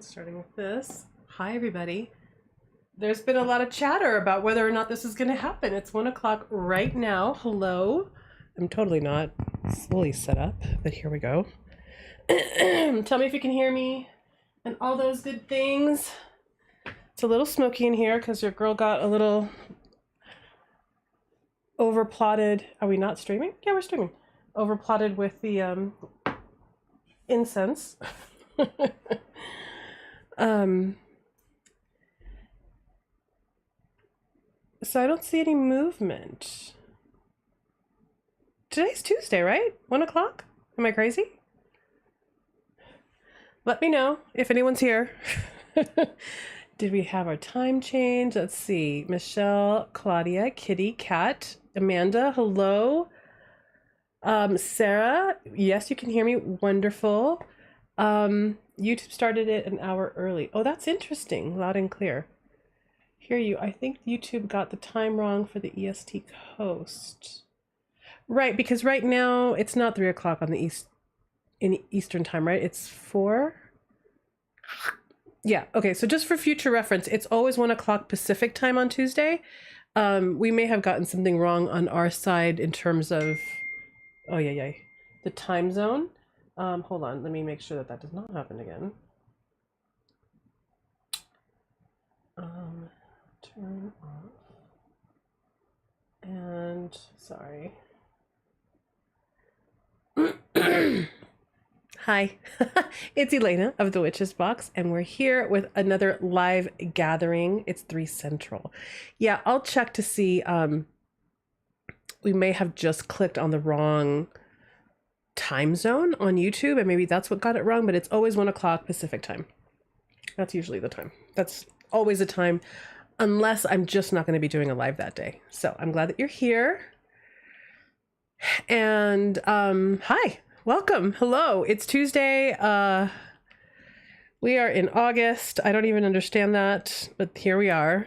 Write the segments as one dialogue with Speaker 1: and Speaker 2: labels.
Speaker 1: Starting with this. Hi, everybody. There's been a lot of chatter about whether or not this is going to happen. It's 1 o'clock right now. Hello. I'm totally not fully set up, but here we go. Tell me if you can hear me and all those good things. It's a little smoky in here because your girl got a little overplotted. Are we not streaming? Yeah, we're streaming. Overplotted with the incense. So I don't see any movement. Today's Tuesday, right? 1 o'clock? Am I crazy? Let me know if anyone's here. Did we have our time change? Let's see. Michelle, Claudia, Kitty, Kat, Amanda, hello. Sarah, yes, you can hear me. Wonderful. YouTube started it an hour early. Oh, that's interesting. Loud and clear. Hear you. I think YouTube got the time wrong for the EST coast. Right, because right now it's not 3 o'clock on the in Eastern time, right? It's 4. Yeah, okay, so just for future reference, it's always 1 o'clock Pacific time on Tuesday. We may have gotten something wrong on our side in terms of, oh yeah, the time zone. Hold on, let me make sure that that does not happen again. Turn off. And, sorry. Hi, it's Elena of the Witch's Box, and we're here with another live gathering. It's 3 Central. Yeah, I'll check to see. We may have just clicked on the wrong time zone on YouTube, and maybe that's what got it wrong, but it's always 1 o'clock Pacific time. That's usually the time. That's always the time, unless I'm just not going to be doing a live that day. So I'm glad that you're here. And hi. Welcome. Hello. It's Tuesday. We are in August. I don't even understand that, but here we are.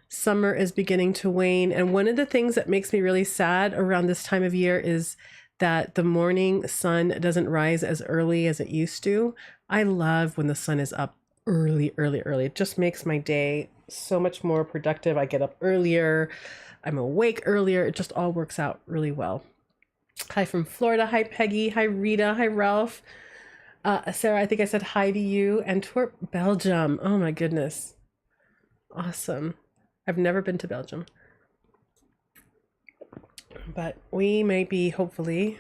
Speaker 1: Summer is beginning to wane. And one of the things that makes me really sad around this time of year is that the morning sun doesn't rise as early as it used to. I love when the sun is up early. It just makes my day so much more productive. I get up earlier. I'm awake earlier. It just all works out really well. Hi from Florida. Hi, Peggy. Hi, Rita. Hi, Ralph. Sarah, I think I said hi to you. Antwerp, Belgium. Oh my goodness. Awesome. I've never been to Belgium. But we may be, hopefully.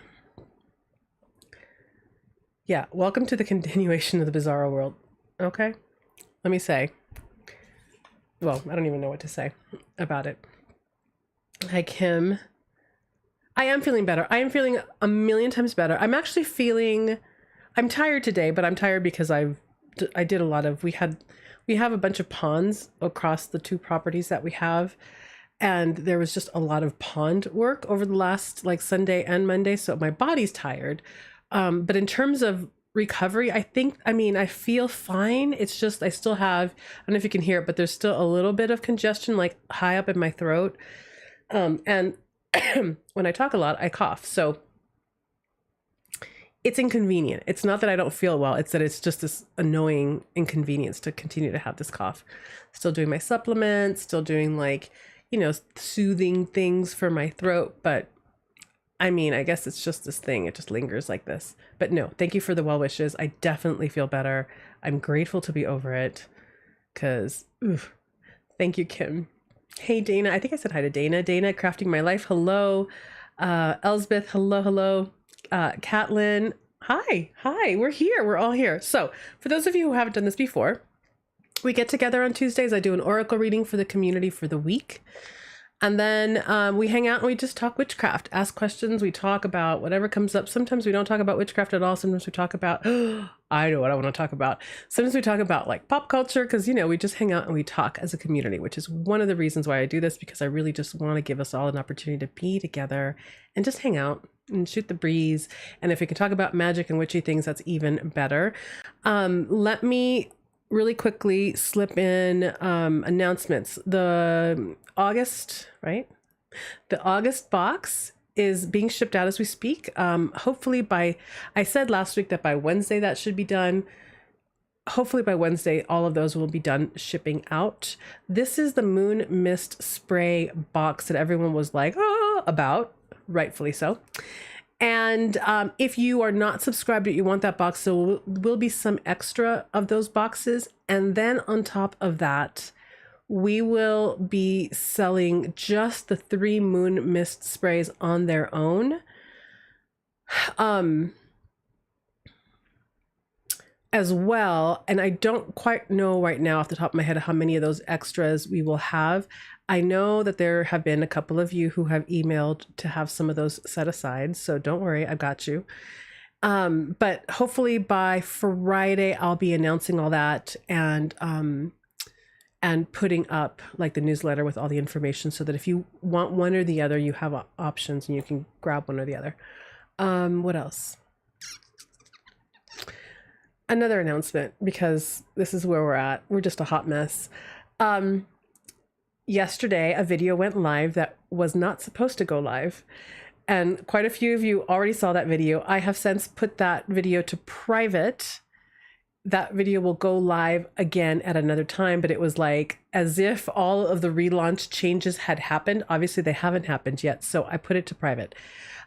Speaker 1: Yeah, welcome to the continuation of the Bizarro world. Okay? Let me say. Well, I don't even know what to say about it. Hi, Kim. I am feeling better. I am feeling a million times better. I'm actually feeling, I'm tired today, but I'm tired because I did a lot of, we have a bunch of ponds across the 2 properties that we have. And there was just a lot of pond work over the last like Sunday and Monday. So my body's tired. But in terms of recovery, I feel fine. It's just, I still have, I don't know if you can hear it, but there's still a little bit of congestion, like high up in my throat. And when I talk a lot, I cough. So it's inconvenient. It's not that I don't feel well. It's that it's just this annoying inconvenience to continue to have this cough. Still doing my supplements, still doing like, soothing things for my throat. But I guess it's just this thing. It just lingers like this. But no, thank you for the well wishes. I definitely feel better. I'm grateful to be over it because, thank you, Kim. Hey, Dana. I think I said hi to Dana. Dana, Crafting My Life. Hello. Elsbeth. Hello. Catlin. Hi. We're here. We're all here. So for those of you who haven't done this before, we get together on Tuesdays. I do an oracle reading for the community for the week. And then we hang out and we just talk witchcraft, ask questions. We talk about whatever comes up. Sometimes we don't talk about witchcraft at all. Sometimes we talk about, I know what I want to talk about. Sometimes we talk about like pop culture because, we just hang out and we talk as a community, which is one of the reasons why I do this, because I really just want to give us all an opportunity to be together and just hang out and shoot the breeze. And if we can talk about magic and witchy things, that's even better. Let me really quickly slip in announcements. The August box is being shipped out as we speak. Hopefully I said last week that by Wednesday that should be done. hopefully by Wednesday, all of those will be done shipping out. This is the Moon Mist Spray box that everyone was like, oh, about, rightfully so. And if you are not subscribed, you want that box, so will be some extra of those boxes. And then on top of that, we will be selling just the 3 Moon Mist sprays on their own. As well, and I don't quite know right now off the top of my head how many of those extras we will have. I know that there have been a couple of you who have emailed to have some of those set aside, so don't worry, I've got you. But hopefully by Friday I'll be announcing all that and putting up like the newsletter with all the information, so that if you want one or the other, you have options and you can grab one or the other. What else? Another announcement, because this is where we're at. We're just a hot mess. Yesterday, a video went live that was not supposed to go live. And quite a few of you already saw that video. I have since put that video to private. That video will go live again at another time, but it was like as if all of the relaunch changes had happened. Obviously, they haven't happened yet, so I put it to private.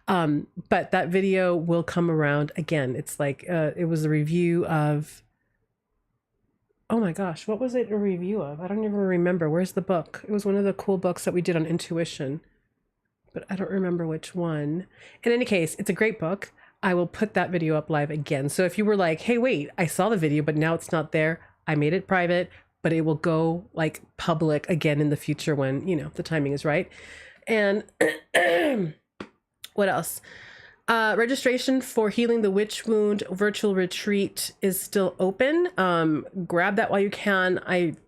Speaker 1: But that video will come around again. It's like, it was a review of, oh my gosh, what was it a review of? I don't even remember. Where's the book? It was one of the cool books that we did on intuition, but I don't remember which one. In any case, it's a great book. I will put that video up live again. So if you were like, hey, wait, I saw the video, but now it's not there. I made it private, but it will go like public again in the future when, you know, the timing is right. And what else? Registration for Healing the Witch Wound virtual retreat is still open. Grab that while you can.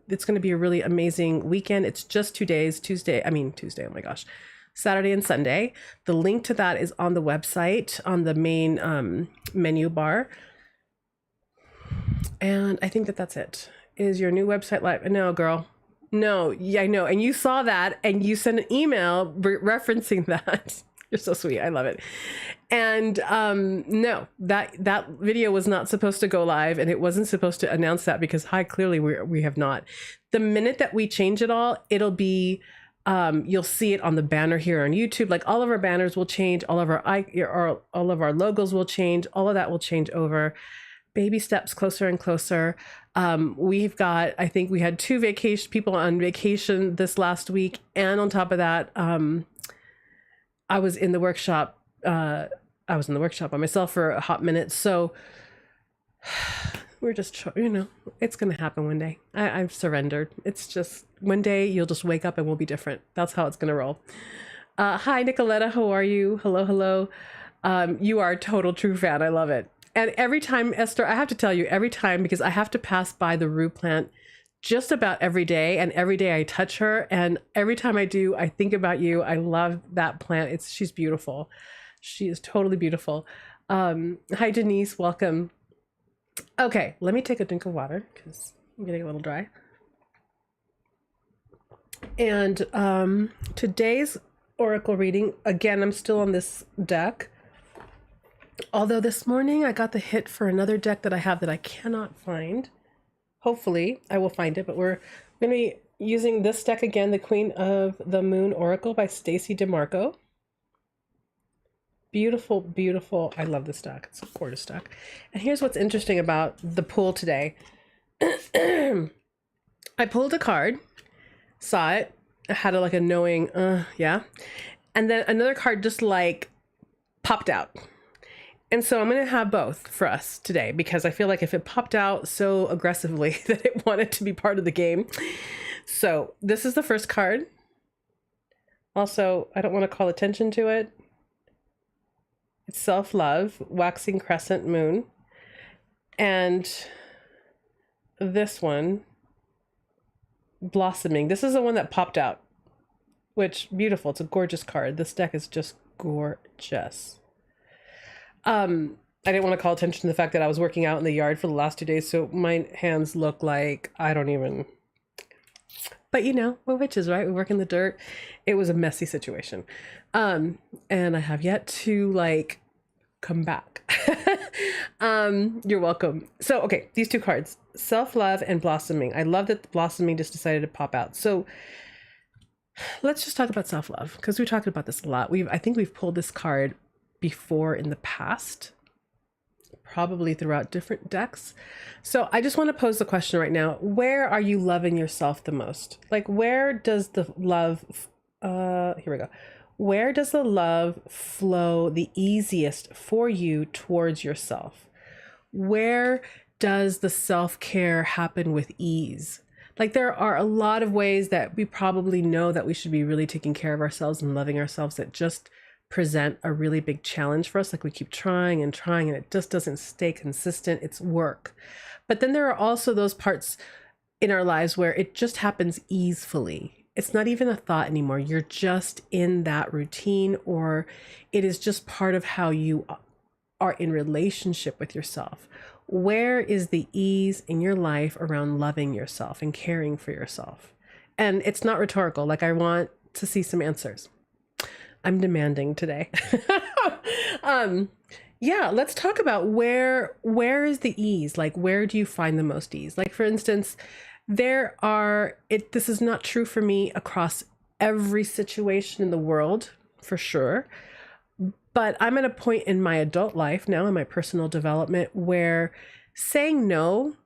Speaker 1: It's going to be a really amazing weekend. It's just 2 days, Tuesday, oh my gosh, Saturday and Sunday. The link to that is on the website on the main menu bar. And I think that's it. Is your new website live? No, girl. No, yeah, I know. And you saw that and you sent an email referencing that. You're so sweet. I love it. And no, that video was not supposed to go live, and it wasn't supposed to announce that because clearly we have not. The minute that we change it all, it'll be you'll see it on the banner here on YouTube. Like all of our banners will change, all of our logos will change, all of that will change over. Baby steps closer and closer. We've got, I think we had 2 people on vacation this last week, and on top of that, I was in the workshop. I was in the workshop by myself for a hot minute. So we're just, you know, it's going to happen one day. I've surrendered. It's just one day you'll just wake up and we'll be different. That's how it's going to roll. Hi, Nicoletta. How are you? Hello, hello. You are a total true fan. I love it. And every time, Esther, I have to tell you, every time, because I have to pass by the rue plant just about every day, and every day I touch her, and every time I do, I think about you. I love that plant. She's beautiful. She is totally beautiful. Hi, Denise. Welcome. Okay, let me take a drink of water because I'm getting a little dry. And today's oracle reading, again, I'm still on this deck. Although this morning I got the hit for another deck that I have that I cannot find. Hopefully I will find it, but we're going to be using this deck again, the Queen of the Moon Oracle by Stacey Demarco. Beautiful, beautiful. I love this deck. It's a gorgeous deck. And here's what's interesting about the pull today. I pulled a card, saw it, I had like a knowing, yeah. And then another card just like popped out. And so I'm going to have both for us today, because I feel like if it popped out so aggressively that it wanted to be part of the game. So this is the first card. Also, I don't want to call attention to it. It's Self-Love, Waxing Crescent Moon. And this one, Blossoming. This is the one that popped out, which, beautiful. It's a gorgeous card. This deck is just gorgeous. I didn't want to call attention to the fact that I was working out in the yard for the last 2 days, so my hands look like I don't even, but you know, we're witches, right? We work in the dirt. It was a messy situation. And I have yet to like come back. You're welcome. So, okay, these two cards, self-love and blossoming. I love that the blossoming just decided to pop out. So let's just talk about self-love, because we talked about this a lot. I think we've pulled this card before in the past, probably throughout different decks. So I just want to pose the question right now. Where are you loving yourself the most? Like, where does the love, here we go. Where does the love flow the easiest for you towards yourself? Where does the self-care happen with ease? Like, there are a lot of ways that we probably know that we should be really taking care of ourselves and loving ourselves that just present a really big challenge for us. Like, we keep trying and trying and it just doesn't stay consistent. It's work. But then there are also those parts in our lives where it just happens easily. It's not even a thought anymore. You're just in that routine, or it is just part of how you are in relationship with yourself. Where is the ease in your life around loving yourself and caring for yourself? And it's not rhetorical. Like, I want to see some answers. I'm demanding today. Yeah, let's talk about where is the ease? Like, where do you find the most ease? Like, for instance, this is not true for me across every situation in the world, for sure. But I'm at a point in my adult life now, in my personal development, where saying no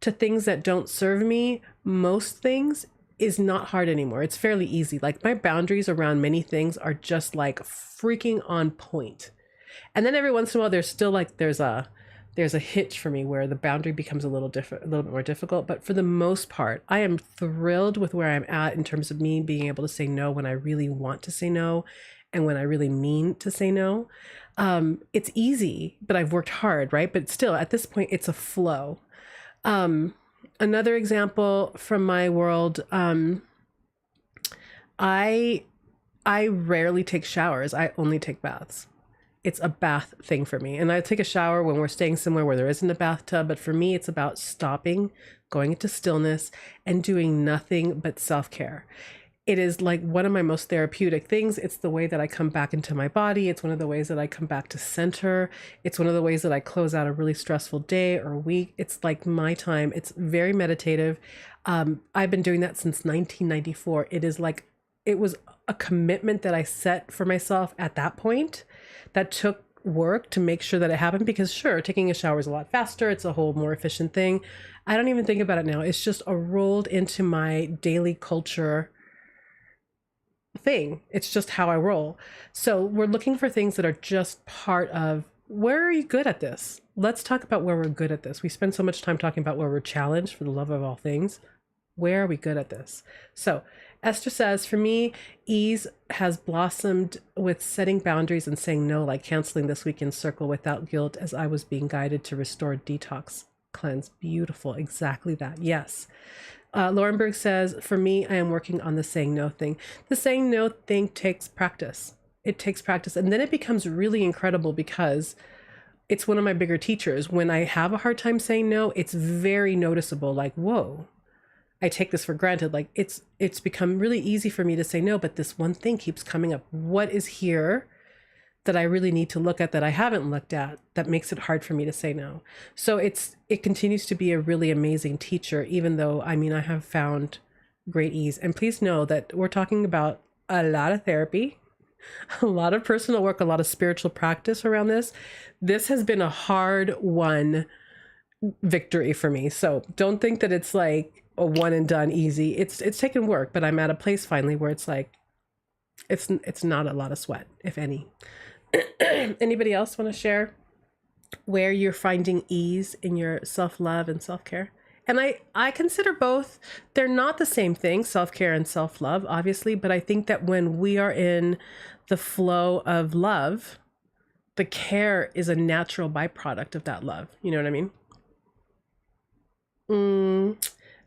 Speaker 1: to things that don't serve me, most things, is not hard anymore. It's fairly easy. Like, my boundaries around many things are just like freaking on point. And then every once in a while, there's still like, there's a hitch for me where the boundary becomes a little bit more difficult. But for the most part, I am thrilled with where I'm at in terms of me being able to say no when I really want to say no, and when I really mean to say no. It's easy, but I've worked hard, right? But still, at this point, it's a flow. Another example from my world, I rarely take showers. I only take baths. It's a bath thing for me. And I take a shower when we're staying somewhere where there isn't a bathtub. But for me, it's about stopping, going into stillness, and doing nothing but self-care. It is like one of my most therapeutic things. It's the way that I come back into my body. It's one of the ways that I come back to center. It's one of the ways that I close out a really stressful day or week. It's like my time. It's very meditative. I've been doing that since 1994. It was a commitment that I set for myself at that point that took work to make sure that it happened, because sure, taking a shower is a lot faster. It's a whole more efficient thing. I don't even think about it now. It's just rolled into my daily culture thing. It's just how I roll. So we're looking for things that are just part of, where are you good at this? Let's talk about where we're good at this. We spend so much time talking about where we're challenged, for the love of all things. Where are we good at this? So Esther says, for me, ease has blossomed with setting boundaries and saying no, like canceling this weekend circle without guilt as I was being guided to restore detox cleanse. Beautiful. Exactly that. Yes. Laurenberg says, for me, I am working on the saying no thing. The saying no thing takes practice. It takes practice. And then it becomes really incredible, because it's one of my bigger teachers. When I have a hard time saying no, it's very noticeable. Like, whoa, I take this for granted. Like, it's become really easy for me to say no, but this one thing keeps coming up. What is here that I really need to look at that I haven't looked at that makes it hard for me to say no? So it continues to be a really amazing teacher, even though, I mean, I have found great ease. And please know that we're talking about a lot of therapy, a lot of personal work, a lot of spiritual practice around this. This has been a hard won victory for me. So don't think that it's like a one and done easy. It's taken work, but I'm at a place finally where it's like, it's not a lot of sweat, if any. Anybody else want to share where you're finding ease in your self-love and self-care? And I consider both, they're not the same thing, self-care and self-love, obviously, but I think that when we are in the flow of love, the care is a natural byproduct of that love. You know what I mean?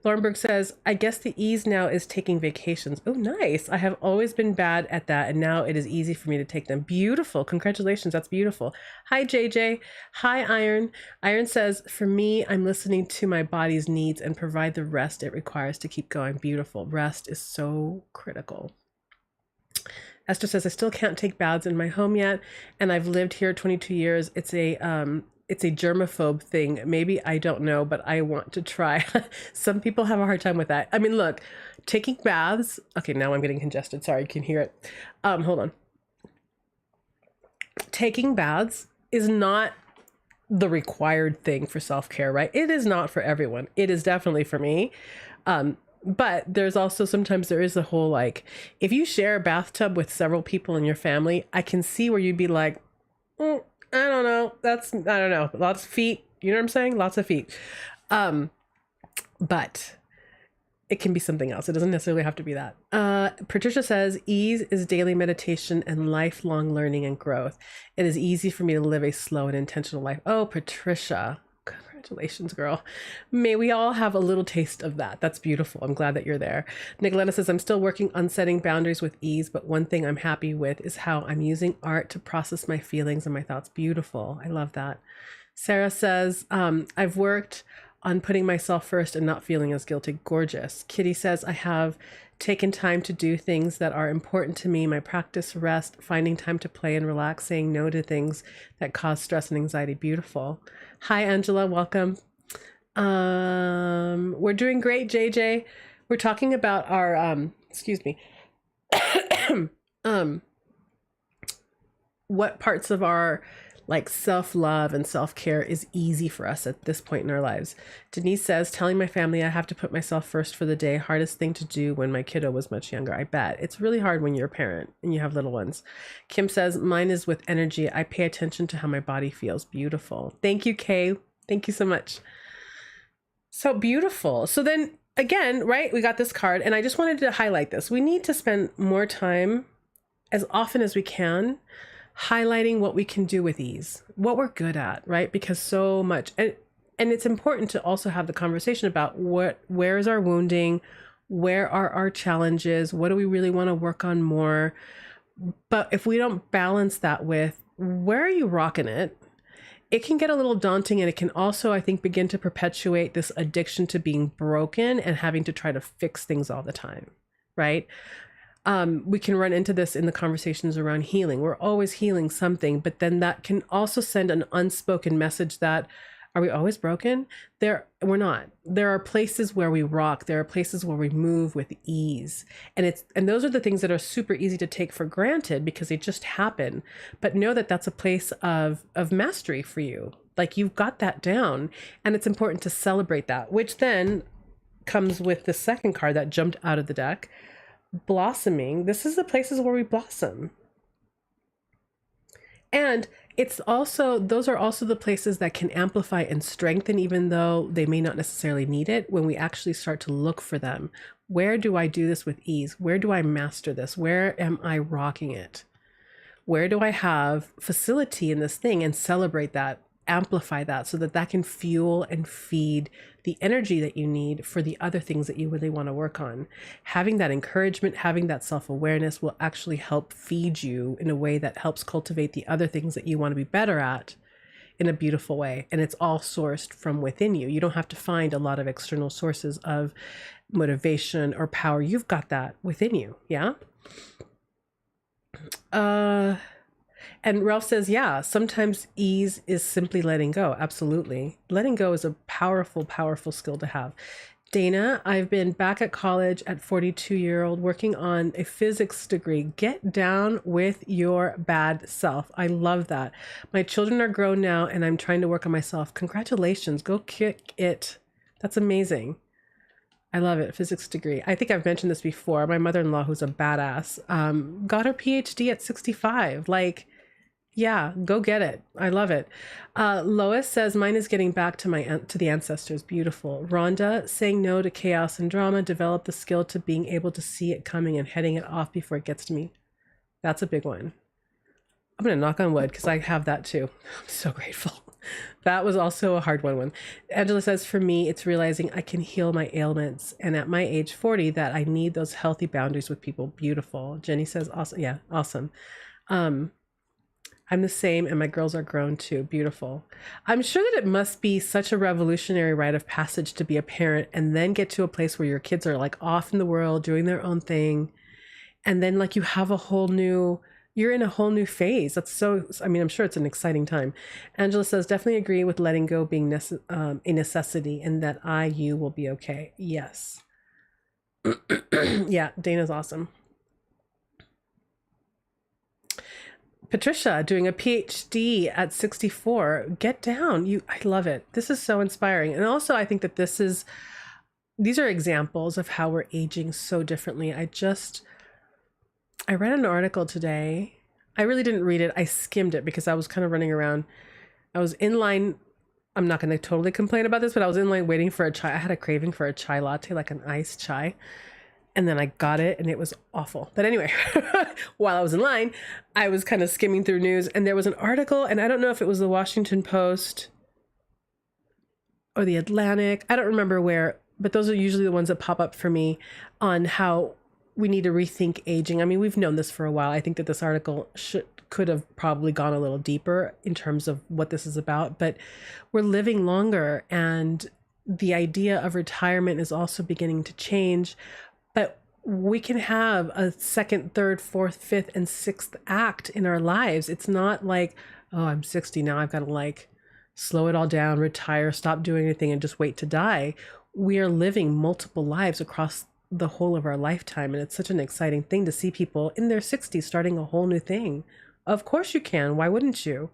Speaker 1: Laurenberg says, I guess the ease now is taking vacations. Oh, nice. I have always been bad at that, and now it is easy for me to take them. Beautiful. Congratulations. That's beautiful. Hi, JJ. Hi, Iron. Iron says, for me, I'm listening to my body's needs and provide the rest it requires to keep going. Beautiful. Rest is so critical. Esther says, I still can't take baths in my home yet, and I've lived here 22 years. It's a germaphobe thing. Maybe, I don't know, but I want to try. Some people have a hard time with that. I mean, look, taking baths. Okay, now I'm getting congested. Sorry, you can hear it. Hold on. Taking baths is not the required thing for self-care, right? It is not for everyone. It is definitely for me. But there's also sometimes there is a whole, like, if you share a bathtub with several people in your family, I can see where you'd be like, I don't know. I don't know. Lots of feet. You know what I'm saying? Lots of feet. But it can be something else. It doesn't necessarily have to be that. Patricia says, ease is daily meditation and lifelong learning and growth. It is easy for me to live a slow and intentional life. Oh, Patricia, congratulations, girl. May we all have a little taste of that. That's beautiful. I'm glad that you're there. Nicoletta says, I'm still working on setting boundaries with ease, but one thing I'm happy with is how I'm using art to process my feelings and my thoughts. Beautiful. I love that. Sarah says, I've worked on putting myself first and not feeling as guilty. Gorgeous. Kitty says, I have taken time to do things that are important to me, my practice, rest, finding time to play and relax, saying no to things that cause stress and anxiety. Beautiful. Hi, Angela. Welcome. We're doing great, JJ. We're talking about our, excuse me, what parts of our like self-love and self-care is easy for us at this point in our lives. Denise says, telling my family I have to put myself first for the day, hardest thing to do when my kiddo was much younger. I bet. It's really hard when you're a parent and you have little ones. Kim says, mine is with energy. I pay attention to how my body feels. Beautiful. Thank you, Kay. Thank you so much. So beautiful. So then again, right, we got this card and I just wanted to highlight this. We need to spend more time as often as we can highlighting what we can do with ease, what we're good at, right? Because so much, and it's important to also have the conversation about where is our wounding, where are our challenges, what do we really want to work on more? But if we don't balance that with where are you rocking it, it can get a little daunting, and it can also, I think, begin to perpetuate this addiction to being broken and having to try to fix things all the time, right? We can run into this in the conversations around healing. We're always healing something, but then that can also send an unspoken message that, are we always broken? We're not. There are places where we rock. There are places where we move with ease. And those are the things that are super easy to take for granted because they just happen. But know that that's a place of mastery for you. Like you've got that down, and it's important to celebrate that, which then comes with the second card that jumped out of the deck. Blossoming. This is the places where we blossom. And those are also the places that can amplify and strengthen, even though they may not necessarily need it, when we actually start to look for them. Where do I do this with ease? Where do I master this? Where am I rocking it? Where do I have facility in this thing, and celebrate that, amplify that, so that can fuel and feed the energy that you need for the other things that you really want to work on. Having that encouragement, having that self-awareness will actually help feed you in a way that helps cultivate the other things that you want to be better at in a beautiful way. And it's all sourced from within you. You don't have to find a lot of external sources of motivation or power. You've got that within you. Yeah. And Ralph says, yeah, sometimes ease is simply letting go. Absolutely. Letting go is a powerful, powerful skill to have. Dana, I've been back at college at 42-year-old working on a physics degree. Get down with your bad self. I love that. My children are grown now and I'm trying to work on myself. Congratulations. Go kick it. That's amazing. I love it. Physics degree. I think I've mentioned this before. My mother-in-law, who's a badass, got her PhD at 65. Like, yeah, go get it. I love it. Lois says, mine is getting back to the ancestors. Beautiful. Rhonda, saying no to chaos and drama, develop the skill to being able to see it coming and heading it off before it gets to me. That's a big one. I'm going to knock on wood because I have that too. I'm so grateful. That was also a hard one. Angela says, for me, it's realizing I can heal my ailments. And at my age 40, that I need those healthy boundaries with people. Beautiful. Jenny says, awesome. Yeah, awesome. I'm the same, and my girls are grown too. Beautiful. I'm sure that it must be such a revolutionary rite of passage to be a parent and then get to a place where your kids are like off in the world doing their own thing, And then like you have you're in a whole new phase. That's so, I mean, I'm sure it's an exciting time. Angela says, definitely agree with letting go being a necessity, and that you will be okay. Yes. Yeah, Dana's awesome. Patricia doing a PhD at 64. Get down. I love it. This is so inspiring. And also I think that these are examples of how we're aging so differently. I read an article today. I really didn't read it. I skimmed it because I was kind of running around. I was in line. I'm not going to totally complain about this, but I was in line waiting for a chai. I had a craving for a chai latte, like an iced chai. And then I got it and it was awful. But anyway, while I was in line, I was kind of skimming through news, and there was an article, and I don't know if it was the Washington Post or the Atlantic. I don't remember where, but those are usually the ones that pop up for me on how we need to rethink aging. I mean, we've known this for a while. I think that this article could have probably gone a little deeper in terms of what this is about, but we're living longer, and the idea of retirement is also beginning to change. But we can have a second, third, fourth, fifth, and sixth act in our lives. It's not like, oh, I'm 60 now, I've got to like slow it all down, retire, stop doing anything, and just wait to die. We are living multiple lives across the whole of our lifetime. And it's such an exciting thing to see people in their 60s starting a whole new thing. Of course you can. Why wouldn't you?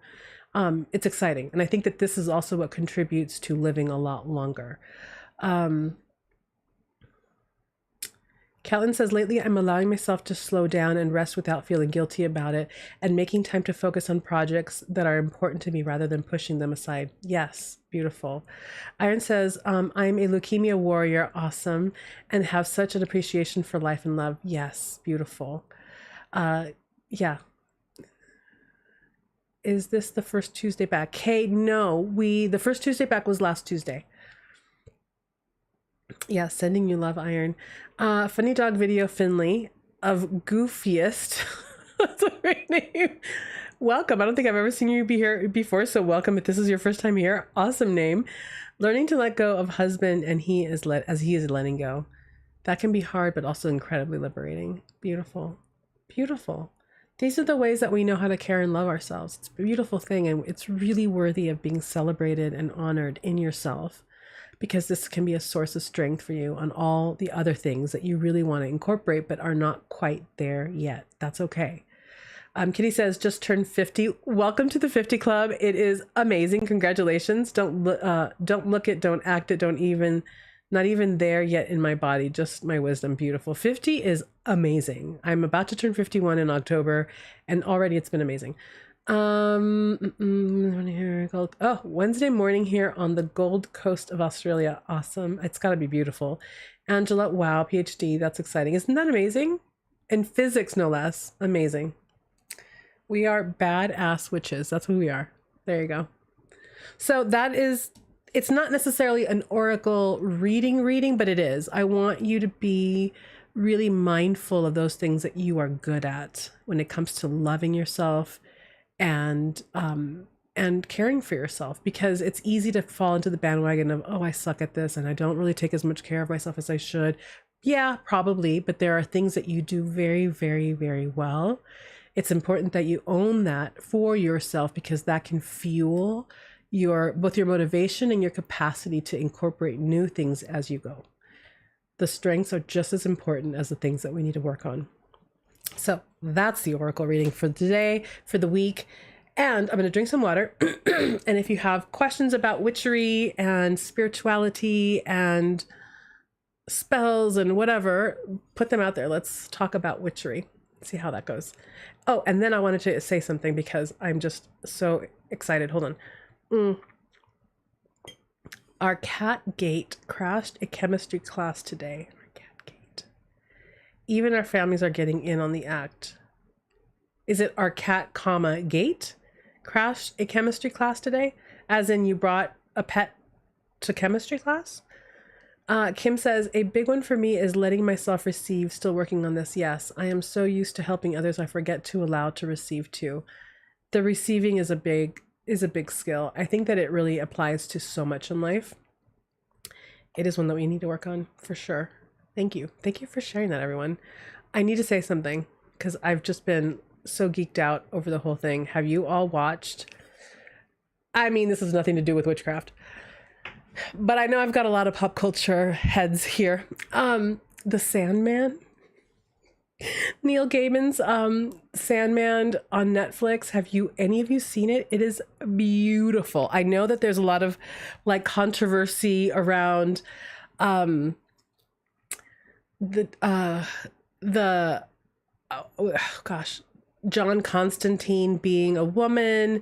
Speaker 1: It's exciting. And I think that this is also what contributes to living a lot longer. Catelyn says, lately I'm allowing myself to slow down and rest without feeling guilty about it, and making time to focus on projects that are important to me rather than pushing them aside. Yes, beautiful. Iron says, I'm a leukemia warrior, awesome, and have such an appreciation for life and love. Yes, beautiful. Yeah. Is this the first Tuesday back? Hey, no, the first Tuesday back was last Tuesday. Yeah, sending you love, Iron. Funny dog video Finley of Goofiest. That's a great name. Welcome. I don't think I've ever seen you be here before, so welcome if this is your first time here. Awesome name. Learning to let go of husband, and he is letting go. That can be hard, but also incredibly liberating. Beautiful. Beautiful. These are the ways that we know how to care and love ourselves. It's a beautiful thing, and it's really worthy of being celebrated and honored in yourself, because this can be a source of strength for you on all the other things that you really want to incorporate but are not quite there yet. That's okay. Kitty says, just turned 50. Welcome to the 50 Club. It is amazing. Congratulations. Don't look it, don't act it, not even there yet in my body, just my wisdom. Beautiful. 50 is amazing. I'm about to turn 51 in October, and already it's been amazing. Wednesday morning here on the Gold Coast of Australia. Awesome. It's got to be beautiful. Angela, wow, PhD. That's exciting. Isn't that amazing? In physics, no less. Amazing. We are badass witches. That's who we are. There you go. So it's not necessarily an oracle reading, but it is. I want you to be really mindful of those things that you are good at when it comes to loving yourself and caring for yourself, because it's easy to fall into the bandwagon of, oh, I suck at this and I don't really take as much care of myself as I should. Yeah, probably, but there are things that you do very, very, very well. It's important that you own that for yourself, because that can fuel both your motivation and your capacity to incorporate new things as you go. The strengths are just as important as the things that we need to work on. So that's the oracle reading for today, for the week. And I'm going to drink some water. And if you have questions about witchery and spirituality and spells and whatever, put them out there. Let's talk about witchery. See how that goes. Oh, and then I wanted to say something because I'm just so excited. Hold on. Our cat gate crashed a chemistry class today. Even our families are getting in on the act. Is it our cat, gate crashed a chemistry class today? As in you brought a pet to chemistry class? Kim says, a big one for me is letting myself receive. Still working on this. Yes, I am so used to helping others. I forget to allow to receive too. The receiving is a big skill. I think that it really applies to so much in life. It is one that we need to work on for sure. Thank you. Thank you for sharing that, everyone. I need to say something because I've just been so geeked out over the whole thing. Have you all watched? I mean, this has nothing to do with witchcraft, but I know I've got a lot of pop culture heads here. The Sandman, Neil Gaiman's Sandman on Netflix. Have any of you seen it? It is beautiful. I know that there's a lot of like controversy around the gosh, John Constantine being a woman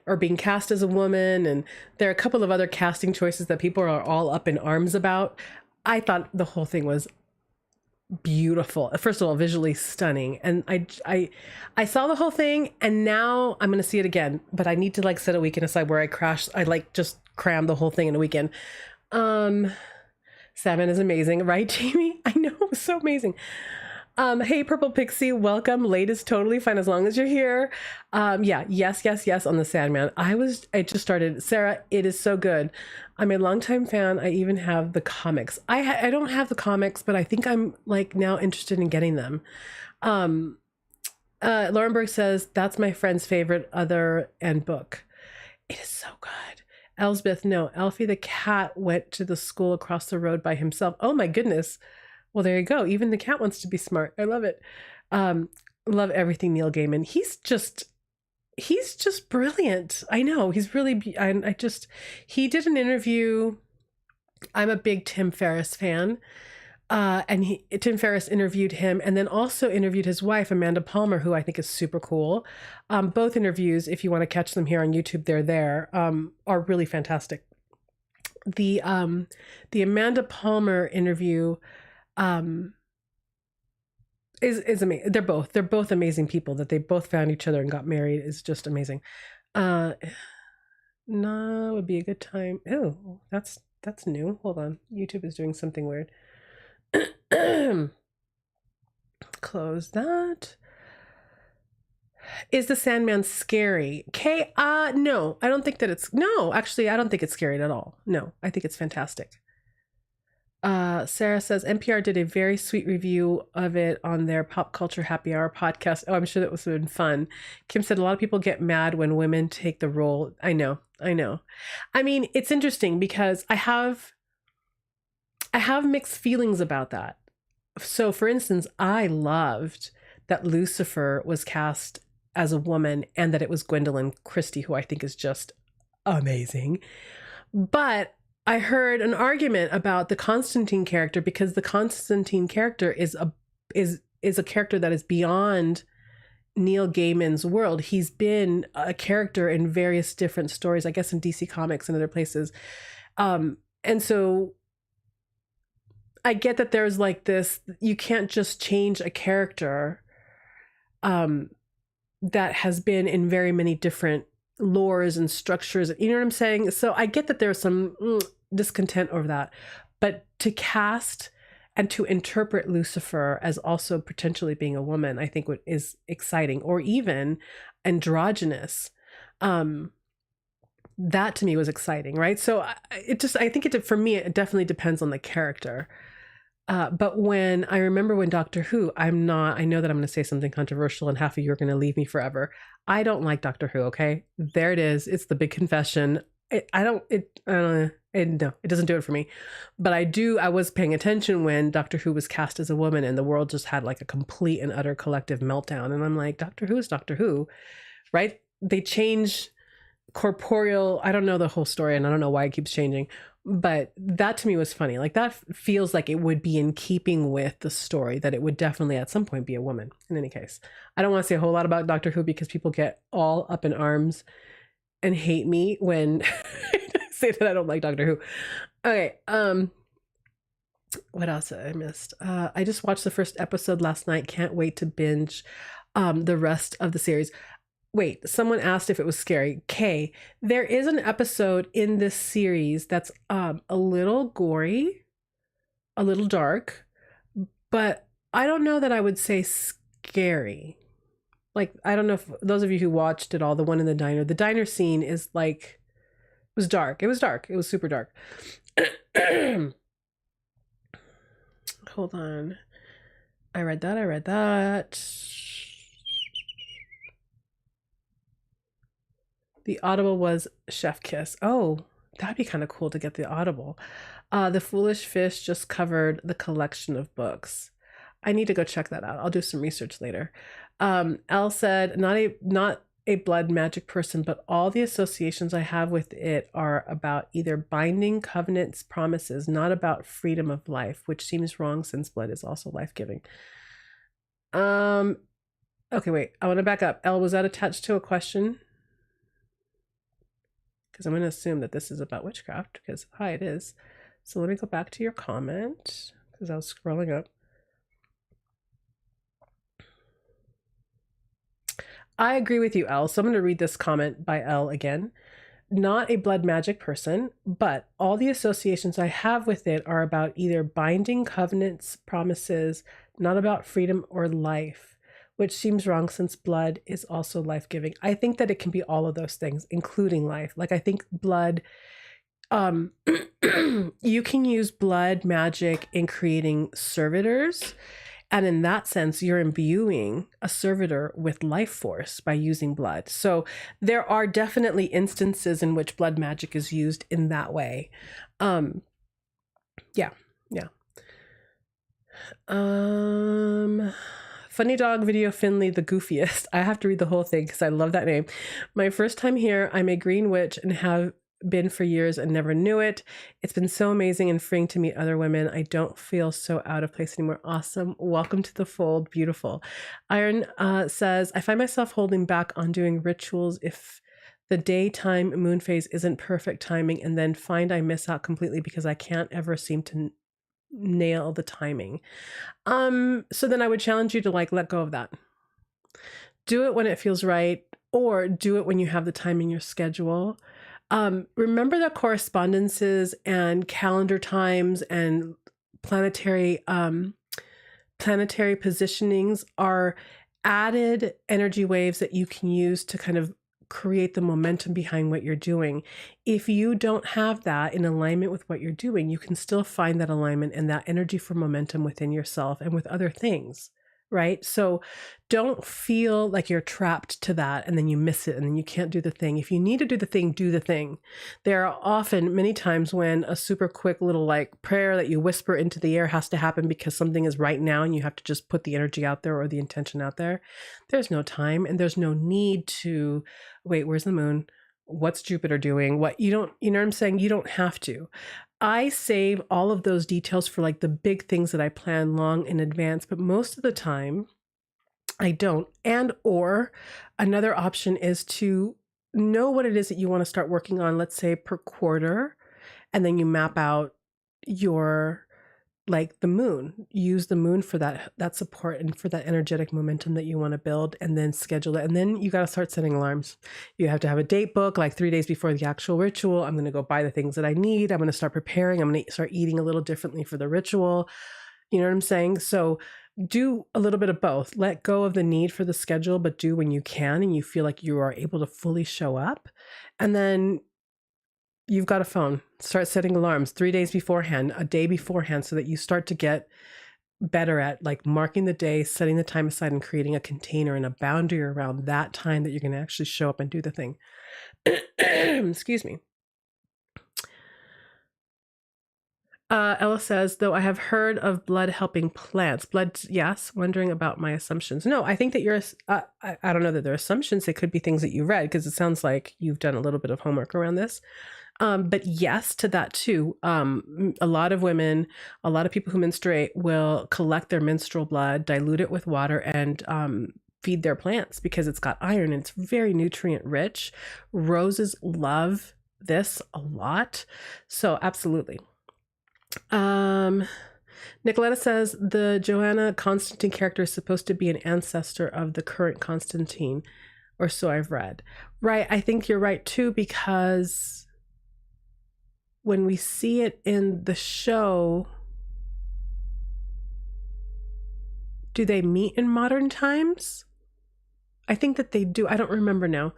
Speaker 1: or being cast as a woman, and there are a couple of other casting choices that people are all up in arms about. I thought the whole thing was beautiful. First of all, visually stunning, and I saw the whole thing, and now I'm gonna see it again, but I need to like set a weekend aside where I like just cram the whole thing in a weekend. Sandman is amazing, right, Jamie? I know, it was so amazing. Hey, Purple Pixie, welcome. Late is totally fine as long as you're here. Yeah, yes on the Sandman. I just started. Sarah, it is so good. I'm a longtime fan. I even have the comics. I don't have the comics, but I think I'm like now interested in getting them. Laurenberg says, that's my friend's favorite other and book. It is so good. Elsbeth, no, Alfie the cat went to the school across the road by himself. Oh my goodness. Well, there you go. Even the cat wants to be smart. I love it. Love everything Neil Gaiman. He's just brilliant. I know he's really, he did an interview. I'm a big Tim Ferriss fan. And Tim Ferriss interviewed him and then also interviewed his wife, Amanda Palmer, who I think is super cool. Both interviews, if you want to catch them here on YouTube, they're there, are really fantastic. The Amanda Palmer interview, is amazing. They're both amazing people. That they both found each other and got married is just amazing. No, would be a good time. Oh, that's new. Hold on, YouTube is doing something weird. Close that. Is the Sandman scary? Okay, no, I don't think that it's, no, actually, I don't think it's scary at all. No, I think it's fantastic. Sarah says, NPR did a very sweet review of it on their Pop Culture Happy Hour podcast. Oh, I'm sure that was been fun. Kim said, a lot of people get mad when women take the role. I know. I mean, it's interesting because I have mixed feelings about that. So, for instance, I loved that Lucifer was cast as a woman and that it was Gwendolyn Christie, who I think is just amazing. But I heard an argument about the Constantine character because the Constantine character is a character that is beyond Neil Gaiman's world. He's been a character in various different stories, I guess in DC Comics and other places. And so I get that there's like this, you can't just change a character that has been in very many different lores and structures. You know what I'm saying? So I get that there's some discontent over that. But to cast and to interpret Lucifer as also potentially being a woman, I think what is exciting, or even androgynous. That to me was exciting, right? So I think for me, it definitely depends on the character. But when I remember when Doctor Who, I know that I'm going to say something controversial and half of you are going to leave me forever. I don't like Doctor Who. Okay. There it is. It's the big confession. No, it doesn't do it for me, but I was paying attention when Doctor Who was cast as a woman and the world just had like a complete and utter collective meltdown. And I'm like, Doctor Who is Doctor Who, right? They change corporeal. I don't know the whole story and I don't know why it keeps changing, but that to me was funny. Like that feels like it would be in keeping with the story, that it would definitely at some point be a woman. In any case, I don't want to say a whole lot about Doctor Who because people get all up in arms and hate me when I say that I don't like Doctor Who. Okay. What else I missed? I just watched the first episode last night. Can't wait to binge the rest of the series. Wait, someone asked if it was scary. Kay, there is an episode in this series that's a little gory, a little dark, but I don't know that I would say scary. Like, I don't know if those of you who watched it all, the one in the diner scene is like, it was dark. It was super dark. Hold on. I read that. The Audible was Chef Kiss. Oh, that'd be kind of cool to get the Audible. The Foolish Fish just covered the collection of books. I need to go check that out. I'll do some research later. Elle said, not a blood magic person, but all the associations I have with it are about either binding covenants, promises, not about freedom of life, which seems wrong since blood is also life-giving. Okay, wait. I want to back up. Elle, was that attached to a question? Because I'm going to assume that this is about witchcraft, because hi, it is. So let me go back to your comment, because I was scrolling up. I agree with you, Elle. So I'm going to read this comment by Elle again. Not a blood magic person, but all the associations I have with it are about either binding covenants, promises, not about freedom or life, which seems wrong since blood is also life-giving. I think that it can be all of those things, including life. Like, I think blood, you can use blood magic in creating servitors. And in that sense, you're imbuing a servitor with life force by using blood. So there are definitely instances in which blood magic is used in that way. Yeah. Funny Dog Video Finley, the goofiest. I have to read the whole thing because I love that name. My first time here, I'm a green witch and have been for years and never knew it. It's been so amazing and freeing to meet other women. I don't feel so out of place anymore. Awesome. Welcome to the fold. Beautiful. Iron says, I find myself holding back on doing rituals if the daytime moon phase isn't perfect timing, and then find I miss out completely because I can't ever seem to nail the timing. So then I would challenge you to let go of that. Do it when it feels right, or do it when you have the time in your schedule. Remember that correspondences and calendar times and planetary positionings are added energy waves that you can use to kind of create the momentum behind what you're doing. If you don't have that in alignment with what you're doing, you can still find that alignment and that energy for momentum within yourself and with other things. Right? So don't feel like you're trapped to that and then you miss it and then you can't do the thing. If you need to do the thing, do the thing. There are often many times when a super quick little prayer that you whisper into the air has to happen because something is right now and you have to just put the energy out there or the intention out there. There's no time and there's no need to wait, where's the moon? What's Jupiter doing? You know what I'm saying? You don't have to. I save all of those details for the big things that I plan long in advance, but most of the time I don't. And or another option is to know what it is that you want to start working on, let's say per quarter, and then you map out your the moon. Use the moon for that support and for that energetic momentum that you want to build, and then schedule it. And then you got to start setting alarms. You have to have a date book 3 days before the actual ritual. I'm going to go buy the things that I need. I'm going to start preparing. I'm going to start eating a little differently for the ritual. You know what I'm saying? So do a little bit of both. Let go of the need for the schedule, but do when you can and you feel like you are able to fully show up. And then you've got a phone. Start setting alarms 3 days beforehand, a day beforehand, so that you start to get better at marking the day, setting the time aside, and creating a container and a boundary around that time that you're going to actually show up and do the thing. Excuse me. Ella says, though I have heard of blood helping plants. Blood, yes. Wondering about my assumptions. No, I think that you're, I don't know that they're assumptions. They could be things that you read, because it sounds like you've done a little bit of homework around this. But yes to that too. A lot of women, a lot of people who menstruate will collect their menstrual blood, dilute it with water, and feed their plants because it's got iron and it's very nutrient rich. Roses love this a lot. So absolutely. Nicoletta says the Joanna Constantine character is supposed to be an ancestor of the current Constantine, or so I've read. Right. I think you're right too, because when we see it in the show, do they meet in modern times? I think that they do. I don't remember now.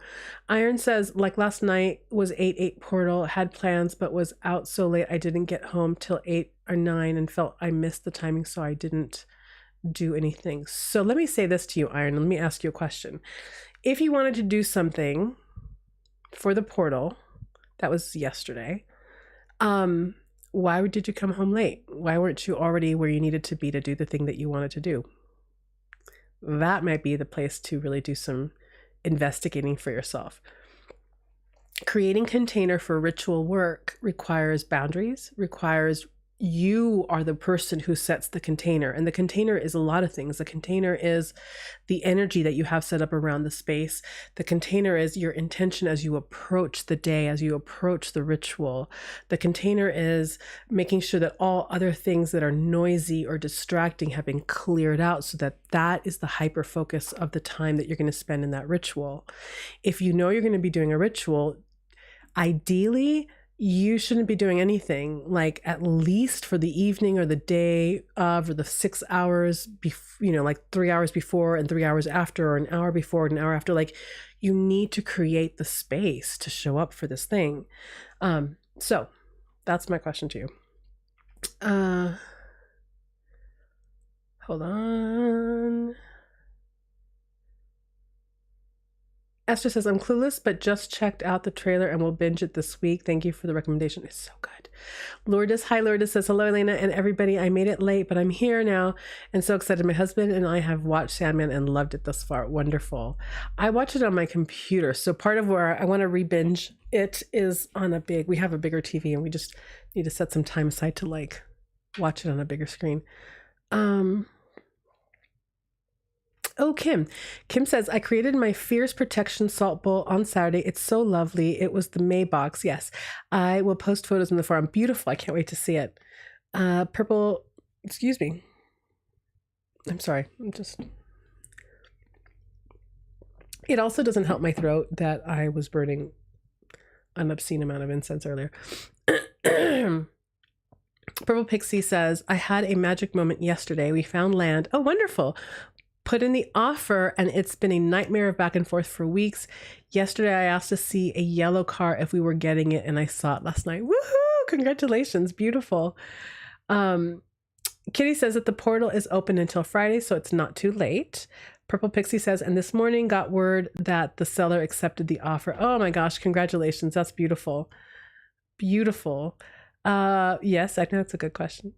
Speaker 1: Iron says, last night was 8/8 portal, had plans, but was out so late I didn't get home till 8 or 9 and felt I missed the timing, so I didn't do anything. So let me say this to you, Iron. Let me ask you a question. If you wanted to do something for the portal, that was yesterday, why did you come home late? Why weren't you already where you needed to be to do the thing that you wanted to do? That might be the place to really do some investigating for yourself. Creating container for ritual work requires boundaries, requires you are the person who sets the container. And the container is a lot of things. The container is the energy that you have set up around the space. The container is your intention as you approach the day, as you approach the ritual. The container is making sure that all other things that are noisy or distracting have been cleared out, so that that is the hyper focus of the time that you're going to spend in that ritual. If you know you're going to be doing a ritual, ideally, you shouldn't be doing anything, like at least for the evening or the day of, or the 6 hours, like 3 hours before and 3 hours after, or an hour before and an hour after. Like, you need to create the space to show up for this thing. So that's my question to you. Hold on. Esther says, I'm clueless, but just checked out the trailer and will binge it this week. Thank you for the recommendation. It's so good. Lourdes, hi Lourdes, says, hello Elena and everybody. I made it late, but I'm here now and so excited. My husband and I have watched Sandman and loved it thus far. Wonderful. I watch it on my computer. So part of where I want to re-binge it is on we have a bigger TV, and we just need to set some time aside to like watch it on a bigger screen. Oh, Kim says, I created my Fierce Protection Salt Bowl on Saturday. It's so lovely. It was the May box. Yes, I will post photos in the forum. Beautiful. I can't wait to see it. Purple, excuse me. I'm sorry. It also doesn't help my throat that I was burning an obscene amount of incense earlier. Purple Pixie says, I had a magic moment yesterday. We found land. Oh, wonderful. Put in the offer, and it's been a nightmare of back and forth for weeks. Yesterday, I asked to see a yellow car if we were getting it, and I saw it last night. Woohoo! Congratulations. Beautiful. Kitty says that the portal is open until Friday, so it's not too late. Purple Pixie says, and this morning got word that the seller accepted the offer. Oh my gosh, congratulations. That's beautiful. Beautiful. Yes, I know that's a good question.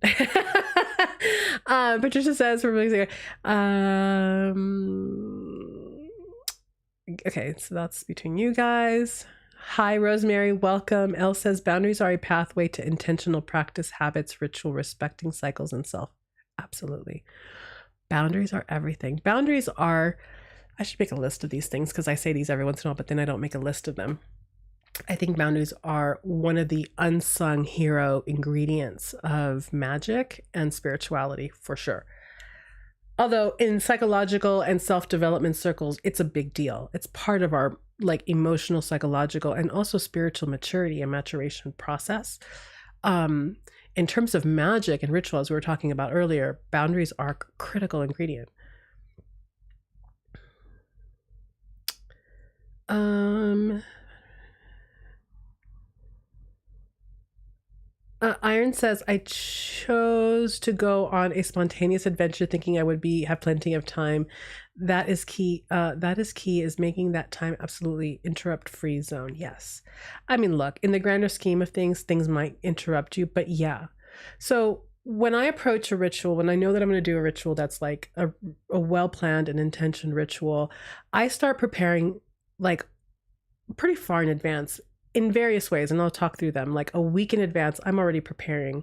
Speaker 1: Patricia says, okay, so that's between you guys. Hi, Rosemary, welcome. Elle says, boundaries are a pathway to intentional practice, habits, ritual, respecting cycles, and self. Absolutely. Boundaries are everything. Boundaries are, I should make a list of these things because I say these every once in a while, but then I don't make a list of them. I think boundaries are one of the unsung hero ingredients of magic and spirituality, for sure. Although in psychological and self-development circles, it's a big deal. It's part of our like emotional, psychological, and also spiritual maturity and maturation process. In terms of magic and ritual, as we were talking about earlier, boundaries are a critical ingredient. Iron says, I chose to go on a spontaneous adventure thinking I would have plenty of time. That is key. Is making that time absolutely interrupt-free zone. Yes. I mean, look, in the grander scheme of things might interrupt you, but yeah. So when I approach a ritual, when I know that I'm going to do a ritual that's like a well-planned and intentioned ritual, I start preparing like pretty far in advance in various ways, and I'll talk through them. Like a week in advance, I'm already preparing.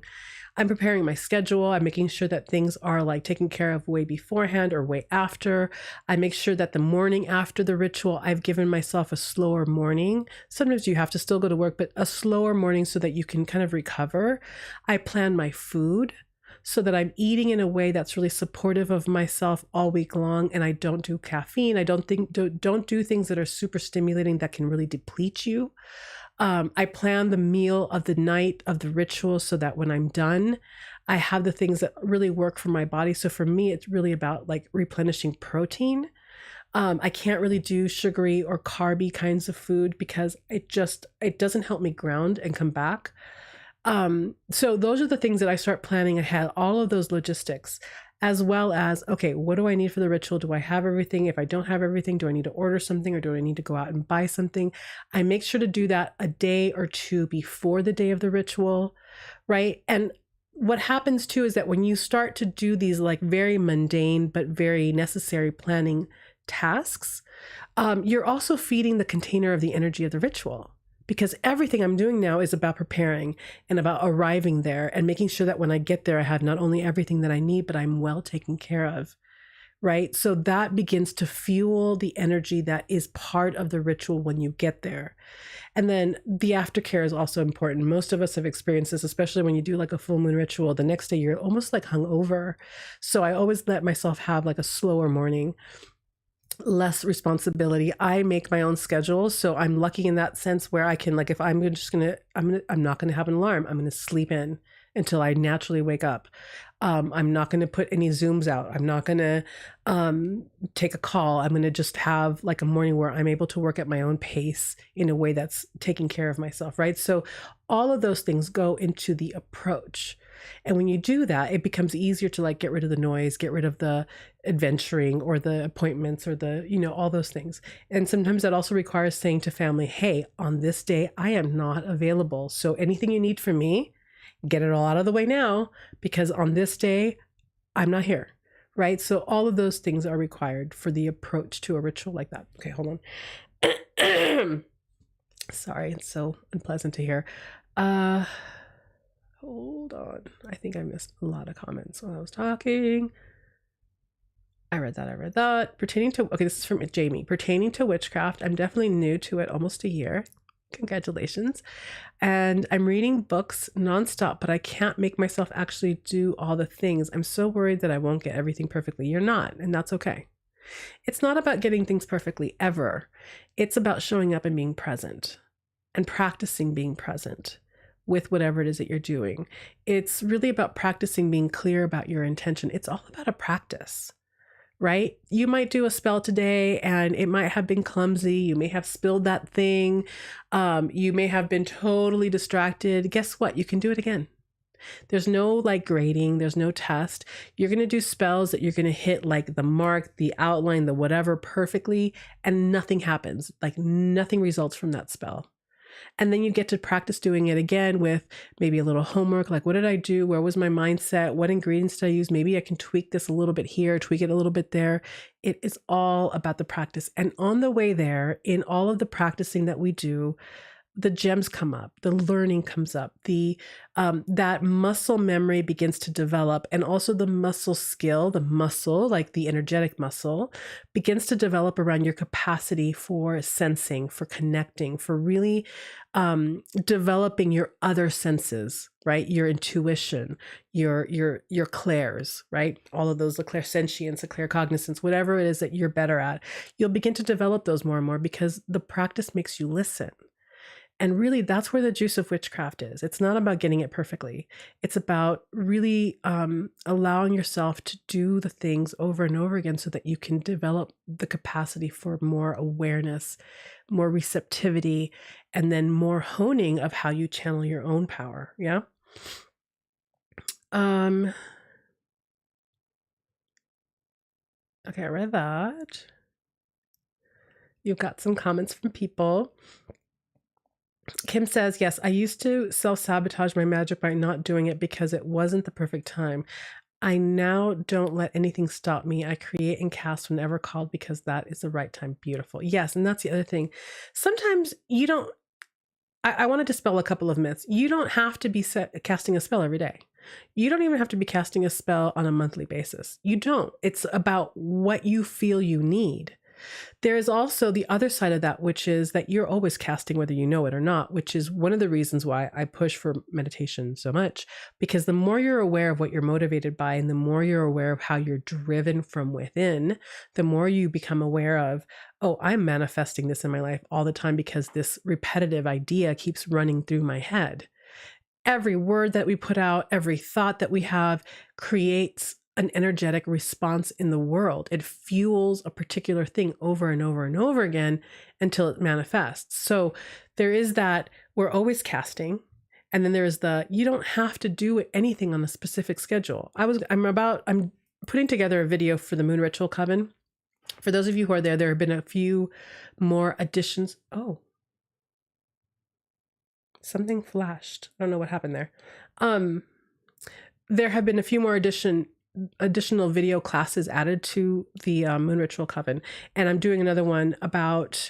Speaker 1: I'm preparing my schedule. I'm making sure that things are like taken care of way beforehand or way after. I make sure that the morning after the ritual, I've given myself a slower morning. Sometimes you have to still go to work, but a slower morning so that you can kind of recover. I plan my food so that I'm eating in a way that's really supportive of myself all week long, and I don't do caffeine. I don't do things that are super stimulating that can really deplete you. I plan the meal of the night of the ritual so that when I'm done, I have the things that really work for my body. So for me, it's really about like replenishing protein. I can't really do sugary or carby kinds of food because it doesn't help me ground and come back. So those are the things that I start planning ahead, all of those logistics. as well as, okay, what do I need for the ritual? Do I have everything? If I don't have everything, do I need to order something, or do I need to go out and buy something? I make sure to do that a day or two before the day of the ritual, right? And what happens too is that when you start to do these like very mundane but very necessary planning tasks, you're also feeding the container of the energy of the ritual, because everything I'm doing now is about preparing and about arriving there and making sure that when I get there, I have not only everything that I need, but I'm well taken care of, right? So that begins to fuel the energy that is part of the ritual when you get there. And then the aftercare is also important. Most of us have experienced this, especially when you do like a full moon ritual. The next day, you're almost like hungover. So I always let myself have like a slower morning, less responsibility. I make my own schedule. So I'm lucky in that sense where I can, like, if I'm not going to have an alarm. I'm going to sleep in until I naturally wake up. I'm not going to put any Zooms out. I'm not going to take a call. I'm going to just have like a morning where I'm able to work at my own pace in a way that's taking care of myself, right? So all of those things go into the approach. And when you do that, it becomes easier to like get rid of the noise, get rid of the adventuring or the appointments or the, all those things. And sometimes that also requires saying to family, hey, on this day, I am not available. So anything you need from me, get it all out of the way now, because on this day, I'm not here, right? So all of those things are required for the approach to a ritual like that. Okay, hold on. Sorry, it's so unpleasant to hear. Hold on. I think I missed a lot of comments while I was talking. I read that. Pertaining to, okay, this is from Jamie. Pertaining to witchcraft, I'm definitely new to it, almost a year. Congratulations. And I'm reading books nonstop, but I can't make myself actually do all the things. I'm so worried that I won't get everything perfectly. You're not, and that's okay. It's not about getting things perfectly ever. It's about showing up and being present and practicing being present with whatever it is that you're doing. It's really about practicing being clear about your intention. It's all about a practice, right? You might do a spell today and it might have been clumsy. You may have spilled that thing. You may have been totally distracted. Guess what? You can do it again. There's no like grading. There's no test. You're going to do spells that you're going to hit like the mark, the outline, the whatever perfectly, and nothing happens. Like nothing results from that spell. And then you get to practice doing it again with maybe a little homework. Like, what did I do? Where was my mindset? What ingredients did I use? Maybe I can tweak this a little bit here, tweak it a little bit there. It is all about the practice. And on the way there, in all of the practicing that we do, the gems come up, the learning comes up, that muscle memory begins to develop, and also the muscle skill, the muscle, like the energetic muscle, begins to develop around your capacity for sensing, for connecting, for really developing your other senses, right? Your intuition, your clairs, right? All of those, the clairsentience, the claircognizance, whatever it is that you're better at, you'll begin to develop those more and more because the practice makes you listen. And really, that's where the juice of witchcraft is. It's not about getting it perfectly. It's about really allowing yourself to do the things over and over again so that you can develop the capacity for more awareness, more receptivity, and then more honing of how you channel your own power. Yeah. Okay, I read that. You've got some comments from people. Kim says, yes, I used to self-sabotage my magic by not doing it because it wasn't the perfect time. I now don't let anything stop me. I create and cast whenever called because that is the right time. Beautiful. Yes, and that's the other thing. Sometimes you don't, I want to dispel a couple of myths. You don't have to be casting a spell every day. You don't even have to be casting a spell on a monthly basis. You don't. It's about what you feel you need. There is also the other side of that, which is that you're always casting whether you know it or not, which is one of the reasons why I push for meditation so much, because the more you're aware of what you're motivated by and the more you're aware of how you're driven from within, the more you become aware of, oh, I'm manifesting this in my life all the time because this repetitive idea keeps running through my head. Every word that we put out, every thought that we have creates an energetic response in the world. It fuels a particular thing over and over and over again until it manifests. So there is that we're always casting. And then there's the, you don't have to do anything on a specific schedule. I'm putting together a video for the Moon Ritual Coven. For those of you who are there have been a few more additions. Oh, something flashed. I don't know what happened there. There have been a few more additional video classes added to the Moon Ritual Coven. And I'm doing another one about,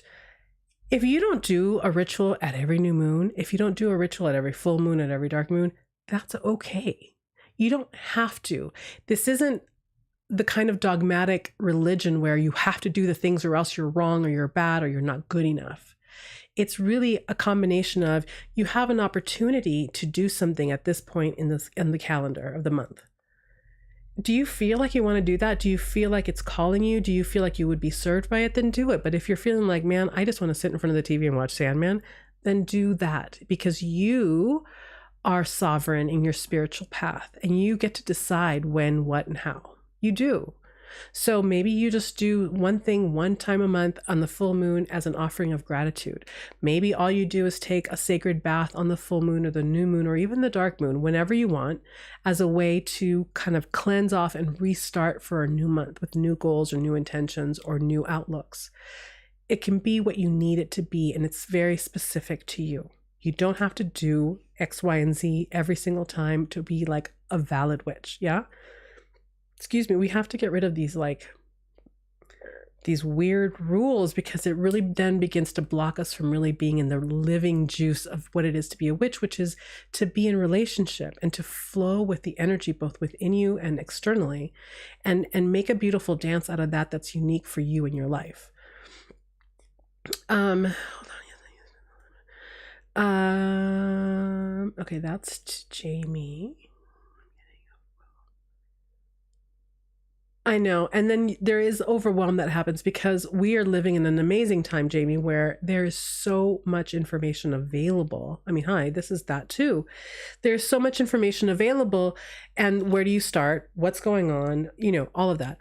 Speaker 1: if you don't do a ritual at every new moon, if you don't do a ritual at every full moon, at every dark moon, that's okay. You don't have to. This isn't the kind of dogmatic religion where you have to do the things or else you're wrong or you're bad or you're not good enough. It's really a combination of, you have an opportunity to do something at this point in the calendar of the month. Do you feel like you want to do that? Do you feel like it's calling you? Do you feel like you would be served by it? Then do it. But if you're feeling like, man, I just want to sit in front of the TV and watch Sandman, then do that, because you are sovereign in your spiritual path and you get to decide when, what, and how. You do. So maybe you just do one thing one time a month on the full moon as an offering of gratitude. Maybe all you do is take a sacred bath on the full moon or the new moon or even the dark moon, whenever you want, as a way to kind of cleanse off and restart for a new month with new goals or new intentions or new outlooks. It can be what you need it to be, and it's very specific to you. You don't have to do X, Y, and Z every single time to be like a valid witch. Yeah. Excuse me, we have to get rid of these weird rules, because it really then begins to block us from really being in the living juice of what it is to be a witch, which is to be in relationship and to flow with the energy both within you and externally, and make a beautiful dance out of that that's unique for you in your life. Hold on. Okay, that's Jamie. I know. And then there is overwhelm that happens because we are living in an amazing time, Jamie, where there is so much information available. I mean, hi, this is that too. There's so much information available. And where do you start? What's going on? You know, all of that.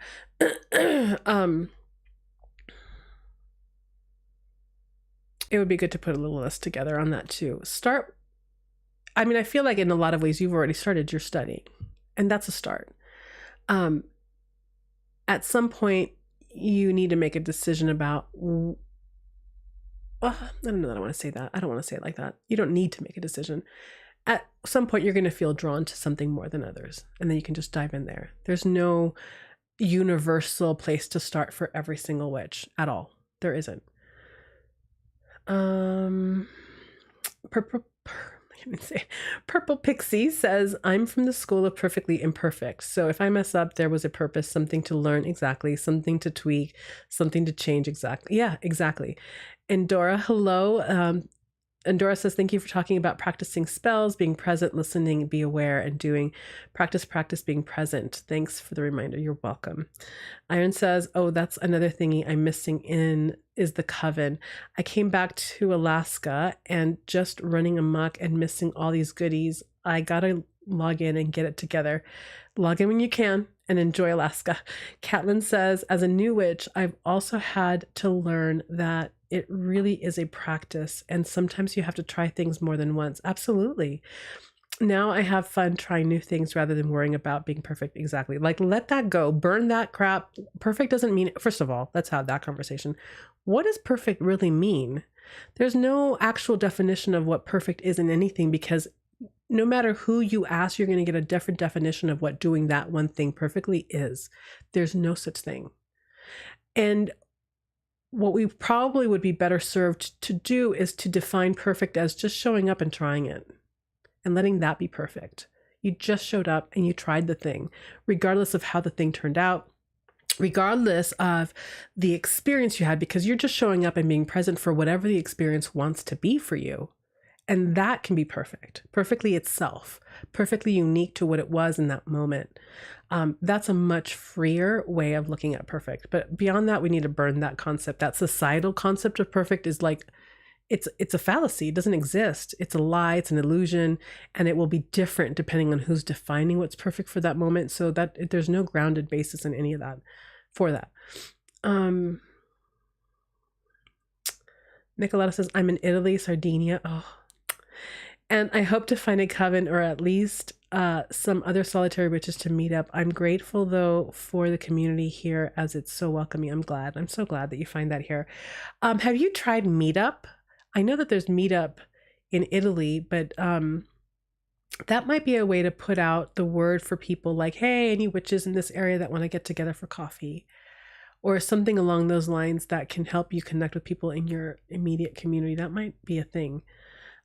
Speaker 1: It would be good to put a little list together on that too. I mean, I feel like in a lot of ways you've already started your study, and that's a start. At some point, you need to make a decision about, I don't know that I want to say that. I don't want to say it like that. You don't need to make a decision. At some point, you're going to feel drawn to something more than others, and then you can just dive in there. There's no universal place to start for every single witch at all. There isn't. Purple Pixie says, I'm from the school of perfectly imperfect. So if I mess up, there was a purpose, something to learn exactly, something to tweak, something to change exactly. Yeah, exactly. And Dora, hello. And Dora says, thank you for talking about practicing spells, being present, listening, be aware, and doing practice being present. Thanks for the reminder. You're welcome. Iron says, oh, that's another thingy I'm missing in is the coven. I came back to Alaska and just running amok and missing all these goodies. I gotta log in and get it together. Log in when you can and enjoy Alaska. Catelyn says, as a new witch, I've also had to learn that it really is a practice, and sometimes you have to try things more than once. Absolutely. Now I have fun trying new things rather than worrying about being perfect. Exactly. Like, let that go. Burn that crap. Perfect doesn't mean, first of all, let's have that conversation. What does perfect really mean? There's no actual definition of what perfect is in anything, because no matter who you ask, you're going to get a different definition of what doing that one thing perfectly is. There's no such thing. And what we probably would be better served to do is to define perfect as just showing up and trying it and letting that be perfect. You just showed up and you tried the thing, regardless of how the thing turned out, regardless of the experience you had, because you're just showing up and being present for whatever the experience wants to be for you. And that can be perfect, perfectly itself, perfectly unique to what it was in that moment. That's a much freer way of looking at perfect. But beyond that, we need to burn that concept. That societal concept of perfect is like, it's a fallacy. It doesn't exist. It's a lie. It's an illusion. And it will be different depending on who's defining what's perfect for that moment. So that there's no grounded basis in any of that for that. Nicoletta says, I'm in Italy, Sardinia. Oh. And I hope to find a coven or at least some other solitary witches to meet up. I'm grateful though for the community here as it's so welcoming. I'm so glad that you find that here. Have you tried Meetup? I know that there's Meetup in Italy, but that might be a way to put out the word for people like, hey, any witches in this area that want to get together for coffee, or something along those lines that can help you connect with people in your immediate community. That might be a thing.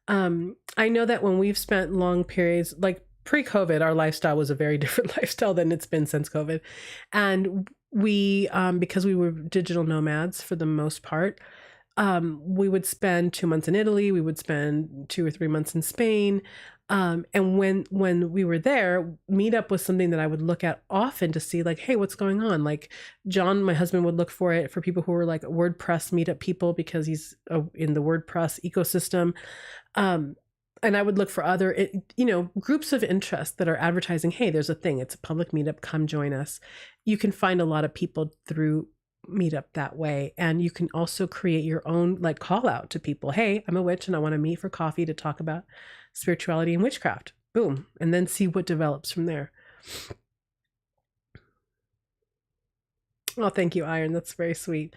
Speaker 1: I know that when we've spent long periods, like pre-COVID, our lifestyle was a very different lifestyle than it's been since COVID. And we, because we were digital nomads for the most part, we would spend 2 months in Italy. We would spend 2 or 3 months in Spain. And when we were there, Meetup was something that I would look at often to see like, hey, what's going on? Like John, my husband, would look for it for people who were like WordPress Meetup people because he's in the WordPress ecosystem. And I would look for other, groups of interest that are advertising, hey, there's a thing. It's a public meetup. Come join us. You can find a lot of people through Meetup that way. And you can also create your own like call out to people. Hey, I'm a witch and I want to meet for coffee to talk about spirituality and witchcraft. Boom. And then see what develops from there. Oh, thank you, Iron. That's very sweet.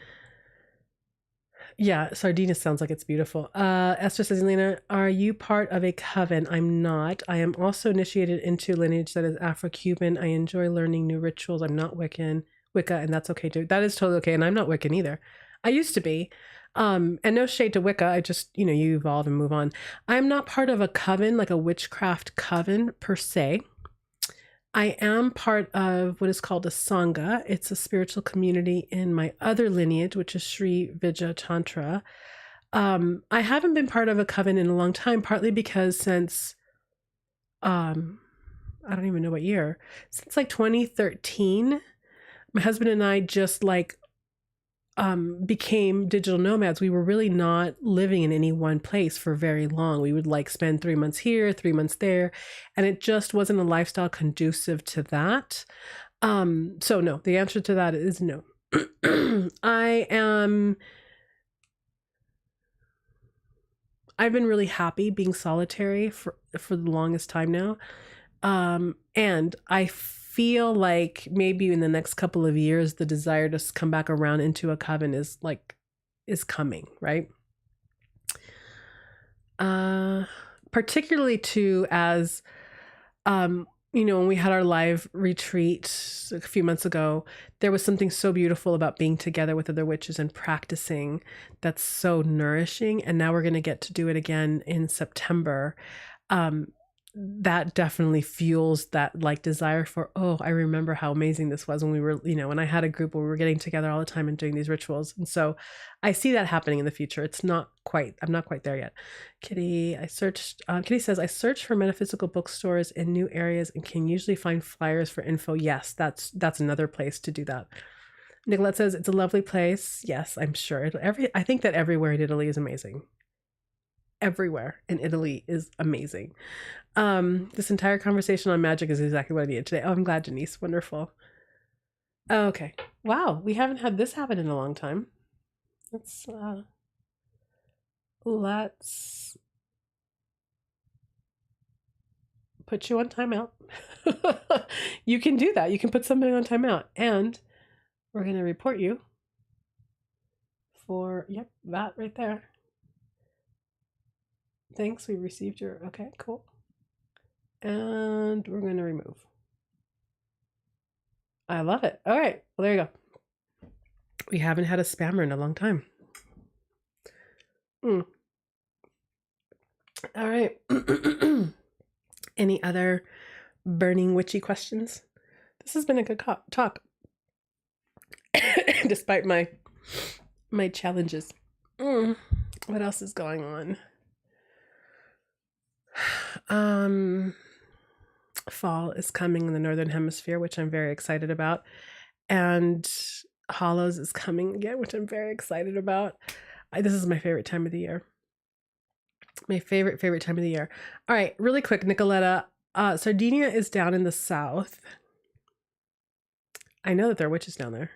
Speaker 1: Yeah, Sardinia sounds like it's beautiful. Esther says, Elena, are you part of a coven? I'm not. I am also initiated into lineage that is Afro-Cuban. I enjoy learning new rituals. I'm not Wicca, and that's okay too. That is totally okay. And I'm not Wiccan either. I used to be. And no shade to Wicca. I just, you evolve and move on. I'm not part of a coven, like a witchcraft coven per se. I am part of what is called a Sangha. It's a spiritual community in my other lineage, which is Sri Vijaya Tantra. I haven't been part of a coven in a long time, partly because since, I don't even know what year, since like 2013, my husband and I just like became digital nomads. We were really not living in any one place for very long. We would like spend 3 months here, 3 months there, and it just wasn't a lifestyle conducive to that. So no, the answer to that is no. I've been really happy being solitary for the longest time now. And I feel like maybe in the next couple of years, the desire to come back around into a coven is coming, right? Particularly too, as, when we had our live retreat a few months ago, there was something so beautiful about being together with other witches and practicing that's so nourishing. And now we're going to get to do it again in September. That definitely fuels that like desire for, oh, I remember how amazing this was when we were, when I had a group where we were getting together all the time and doing these rituals. And so I see that happening in the future. I'm not quite there yet. Kitty says, I search for metaphysical bookstores in new areas and can usually find flyers for info. Yes, that's another place to do that. Nicolette says, it's a lovely place. Yes, I'm sure. I think that everywhere in Italy is amazing. Everywhere in Italy is amazing. This entire conversation on magic is exactly what I needed today. Oh, I'm glad, Denise. Wonderful. Okay. Wow. We haven't had this happen in a long time. Let's put you on timeout. You can do that. You can put somebody on timeout, and we're going to report you for, that right there. Thanks. We received your, okay, cool. And we're going to remove. I love it. All right. Well, there you go. We haven't had a spammer in a long time. All right. Any other burning witchy questions? This has been a good talk. Despite my challenges. What else is going on? Fall is coming in the Northern Hemisphere, which I'm very excited about. And Hollows is coming again, which I'm very excited about. This is my favorite time of the year. My favorite time of the year. All right, really quick, Nicoletta. Sardinia is down in the south. I know that there are witches down there.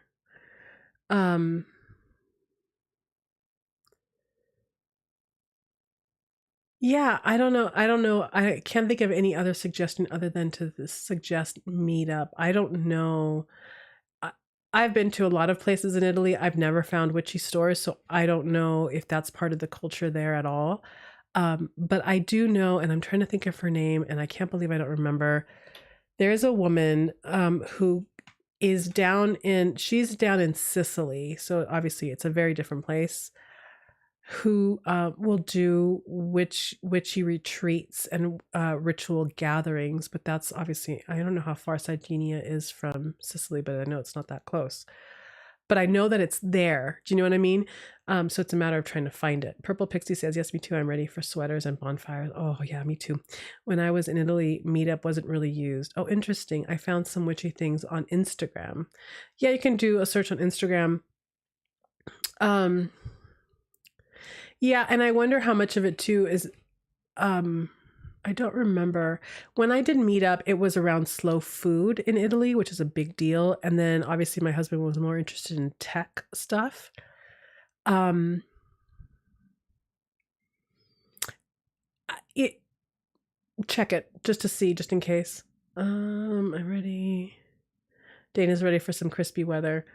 Speaker 1: Yeah, I don't know. I don't know. I can't think of any other suggestion other than to suggest meetup. I don't know. I, I've been to a lot of places in Italy. I've never found witchy stores, so I don't know if that's part of the culture there at all. But I do know, and I'm trying to think of her name, and I can't believe I don't remember. There's a woman who she's down in Sicily, so obviously it's a very different place, who will do witchy retreats and ritual gatherings. But that's obviously, I don't know how far Sardinia is from Sicily, but I know it's not that close. But I know that it's there. Do you know what I mean? So it's a matter of trying to find it. Purple Pixie says, yes, me too. I'm ready for sweaters and bonfires. Oh, yeah, me too. When I was in Italy, Meetup wasn't really used. Oh, interesting. I found some witchy things on Instagram. Yeah, you can do a search on Instagram. Yeah, and I wonder how much of it too is I don't remember. When I did Meetup, it was around slow food in Italy, which is a big deal. And then obviously my husband was more interested in tech stuff. Check it just to see, just in case. I'm ready. Dana's ready for some crispy weather.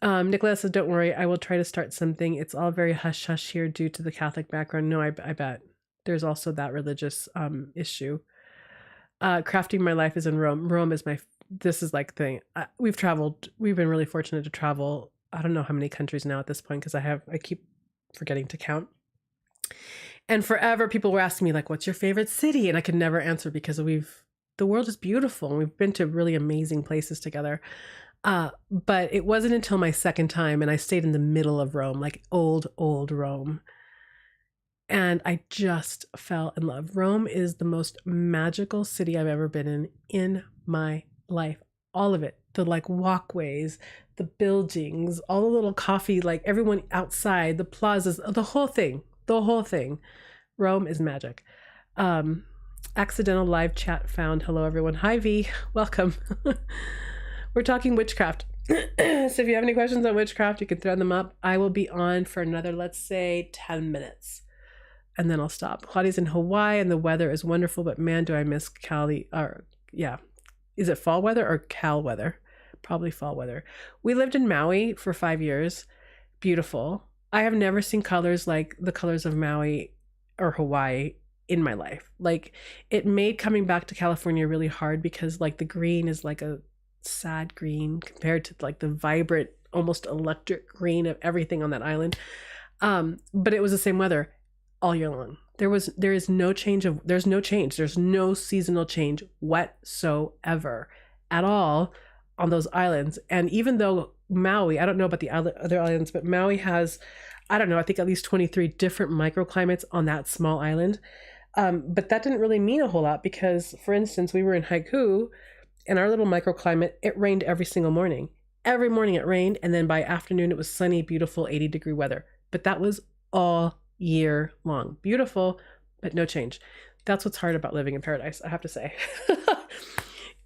Speaker 1: Nicholas says, don't worry, I will try to start something. It's all very hush hush here due to the Catholic background. No, I bet. There's also that religious issue. Crafting my life is in Rome. Rome is this is like thing. We've been really fortunate to travel. I don't know how many countries now at this point, because I keep forgetting to count. And forever people were asking me like, what's your favorite city? And I could never answer because the world is beautiful and we've been to really amazing places together. But it wasn't until my second time, and I stayed in the middle of Rome, like old Rome. And I just fell in love. Rome is the most magical city I've ever been in my life. All of it. The like walkways, the buildings, all the little coffee, like everyone outside, the plazas, the whole thing. Rome is magic. Accidental live chat found. Hello, everyone. Hi, V. Welcome. We're talking witchcraft. So if you have any questions on witchcraft, you can throw them up. I will be on for another, let's say, 10 minutes. And then I'll stop. Claudia's in Hawaii and the weather is wonderful, but man, do I miss Cali. Yeah. Is it fall weather or Cal weather? Probably fall weather. We lived in Maui for 5 years. Beautiful. I have never seen colors like the colors of Maui or Hawaii in my life. Like, it made coming back to California really hard because like the green is like a sad green compared to like the vibrant, almost electric green of everything on that island. But it was the same weather all year long. There's no change. There's no seasonal change whatsoever at all on those islands. And even though Maui, I don't know about the other islands, but Maui has, I don't know, I think at least 23 different microclimates on that small island. But that didn't really mean a whole lot because, for instance, we were in Haiku, and our little microclimate, it rained every single morning. Every morning it rained, and then by afternoon it was sunny, beautiful 80-degree weather. But that was all year long. Beautiful, but no change. That's what's hard about living in paradise, I have to say.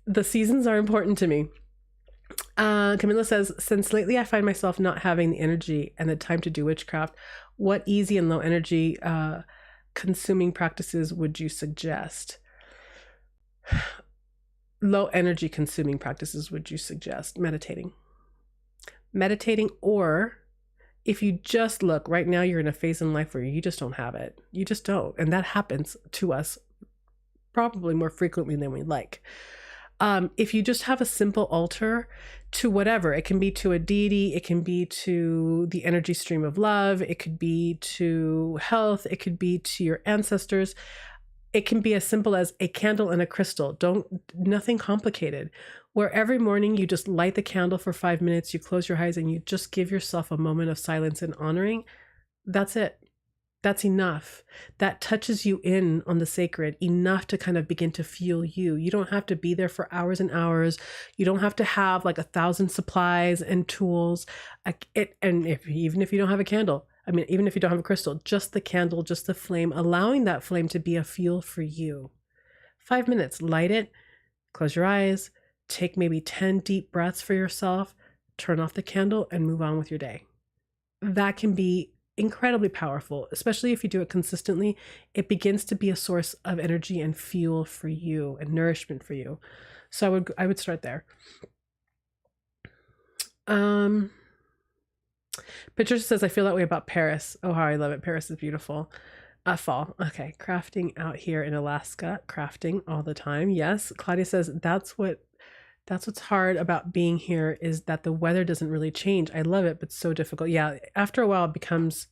Speaker 1: The seasons are important to me. Camilla says, since lately I find myself not having the energy and the time to do witchcraft, what easy and low energy consuming practices would you suggest? Low energy consuming practices would you suggest? Meditating, or if you just look right now, you're in a phase in life where you just don't have it. You just don't. And that happens to us probably more frequently than we like. If you just have a simple altar to whatever, it can be to a deity, it can be to the energy stream of love, it could be to health, it could be to your ancestors. It can be as simple as a candle and a crystal. Nothing complicated. Where every morning you just light the candle for 5 minutes, you close your eyes and you just give yourself a moment of silence and honoring. That's it. That's enough. That touches you in on the sacred enough to kind of begin to feel you. You don't have to be there for hours and hours. You don't have to have like 1,000 supplies and tools. Even if you don't have a candle, I mean, even if you don't have a crystal, just the candle, just the flame, allowing that flame to be a fuel for you. 5 minutes, light it, close your eyes, take maybe 10 deep breaths for yourself, turn off the candle and move on with your day. That can be incredibly powerful, especially if you do it consistently. It begins to be a source of energy and fuel for you and nourishment for you. So I would start there. Patricia says, I feel that way about Paris. Oh, how I love it. Paris is beautiful. Fall. Okay. Crafting out here in Alaska. Crafting all the time. Yes. Claudia says, that's what's hard about being here, is that the weather doesn't really change. I love it, but so difficult. Yeah. After a while, it becomes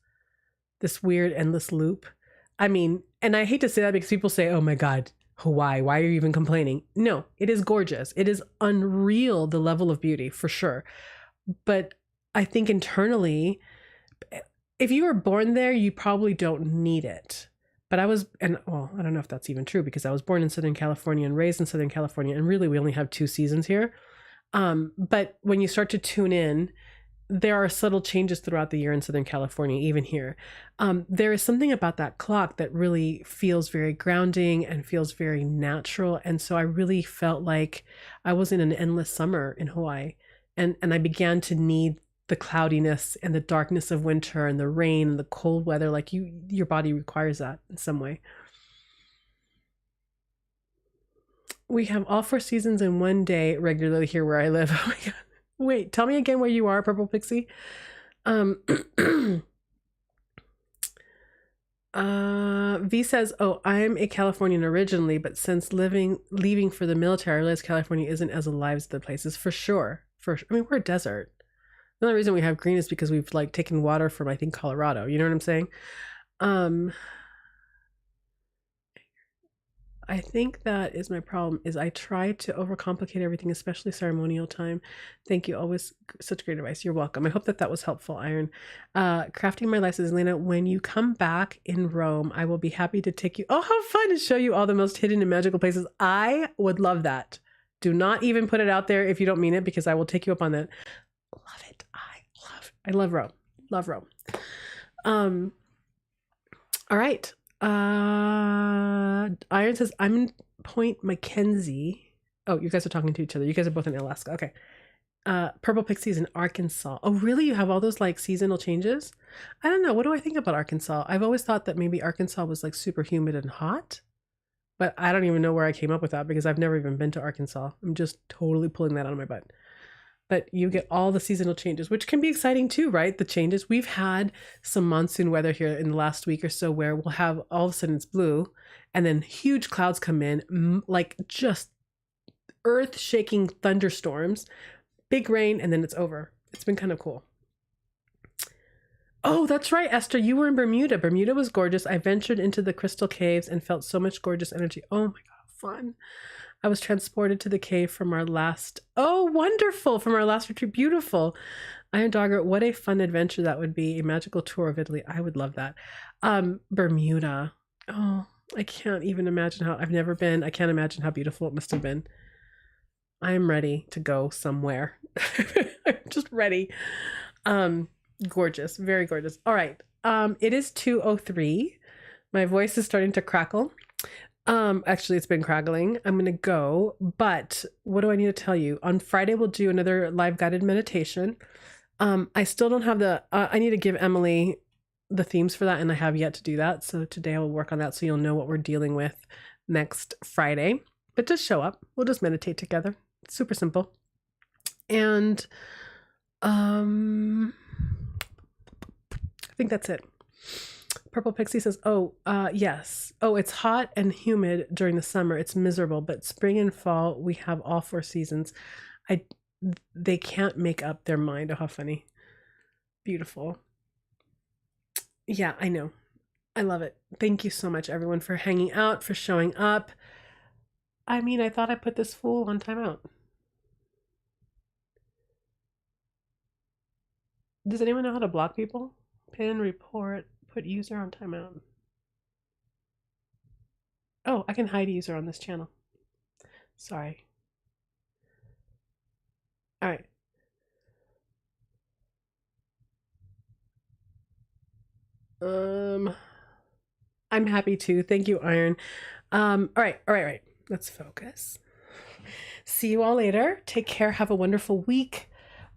Speaker 1: this weird endless loop. I mean, and I hate to say that because people say, oh my God, Hawaii, why are you even complaining? No, it is gorgeous. It is unreal, the level of beauty, for sure. But I think internally, if you were born there, you probably don't need it. But I don't know if that's even true, because I was born in Southern California and raised in Southern California, and really we only have 2 seasons here. But when you start to tune in, there are subtle changes throughout the year in Southern California, even here. There is something about that clock that really feels very grounding and feels very natural. And so I really felt like I was in an endless summer in Hawaii. And I began to need the cloudiness and the darkness of winter and the rain and the cold weather. Like your body requires that in some way. We have all 4 seasons in one day regularly here where I live. Oh my God. Wait, tell me again where you are, Purple Pixie. V says, oh, I'm a Californian originally, but since leaving for the military, I realized California isn't as alive as the places. For sure. I mean, we're a desert. The only reason we have green is because we've like taken water from, I think, Colorado. You know what I'm saying? I think that is my problem, is I try to overcomplicate everything, especially ceremonial time. Thank you. Always such great advice. You're welcome. I hope that was helpful, Iron. Crafting My Life says, Lena, when you come back in Rome, I will be happy to take you. Oh, how fun to show you all the most hidden and magical places. I would love that. Do not even put it out there if you don't mean it, because I will take you up on that. Love it. I love Rome. Love Rome. All right. Iron says, I'm in Point Mackenzie. Oh, you guys are talking to each other. You guys are both in Alaska. Okay. Purple Pixie's in Arkansas. Oh, really? You have all those like seasonal changes? I don't know. What do I think about Arkansas? I've always thought that maybe Arkansas was like super humid and hot, but I don't even know where I came up with that, because I've never even been to Arkansas. I'm just totally pulling that out of my butt. But you get all the seasonal changes, which can be exciting too, right? The changes. We've had some monsoon weather here in the last week or so where we'll have all of a sudden it's blue, and then huge clouds come in, like just earth-shaking thunderstorms, big rain, and then it's over. It's been kind of cool. Oh, that's right, Esther. You were in Bermuda. Bermuda was gorgeous. I ventured into the crystal caves and felt so much gorgeous energy. Oh my God, fun. I was transported to the cave from our last, from our last retreat. Beautiful. Iron Dogger, what a fun adventure that would be. A magical tour of Italy. I would love that. Bermuda. Oh, I can't even imagine I've never been. I can't imagine how beautiful it must have been. I am ready to go somewhere. I'm just ready. Gorgeous. Very gorgeous. All right. It is 2:03. My voice is starting to crackle. Actually, it's been crackling. I'm going to go, but what do I need to tell you? On Friday, we'll do another live guided meditation. I still don't have I need to give Emily the themes for that, and I have yet to do that. So today I will work on that, so you'll know what we're dealing with next Friday. But just show up. We'll just meditate together. It's super simple. And I think that's it. Purple Pixie says, yes. Oh, it's hot and humid during the summer. It's miserable, but spring and fall, we have all 4 seasons. They can't make up their mind. Oh, how funny. Beautiful. Yeah, I know. I love it. Thank you so much, everyone, for hanging out, for showing up. I mean, I thought I put this fool on timeout. Does anyone know how to block people? Pin, report, put user on timeout. Oh, I can hide user on this channel. Sorry. All right. I'm happy to. Thank you, Iron. All right. Let's focus. See you all later. Take care. Have a wonderful week.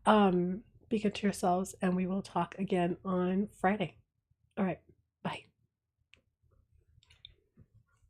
Speaker 1: Be good to yourselves, and we will talk again on Friday. All right.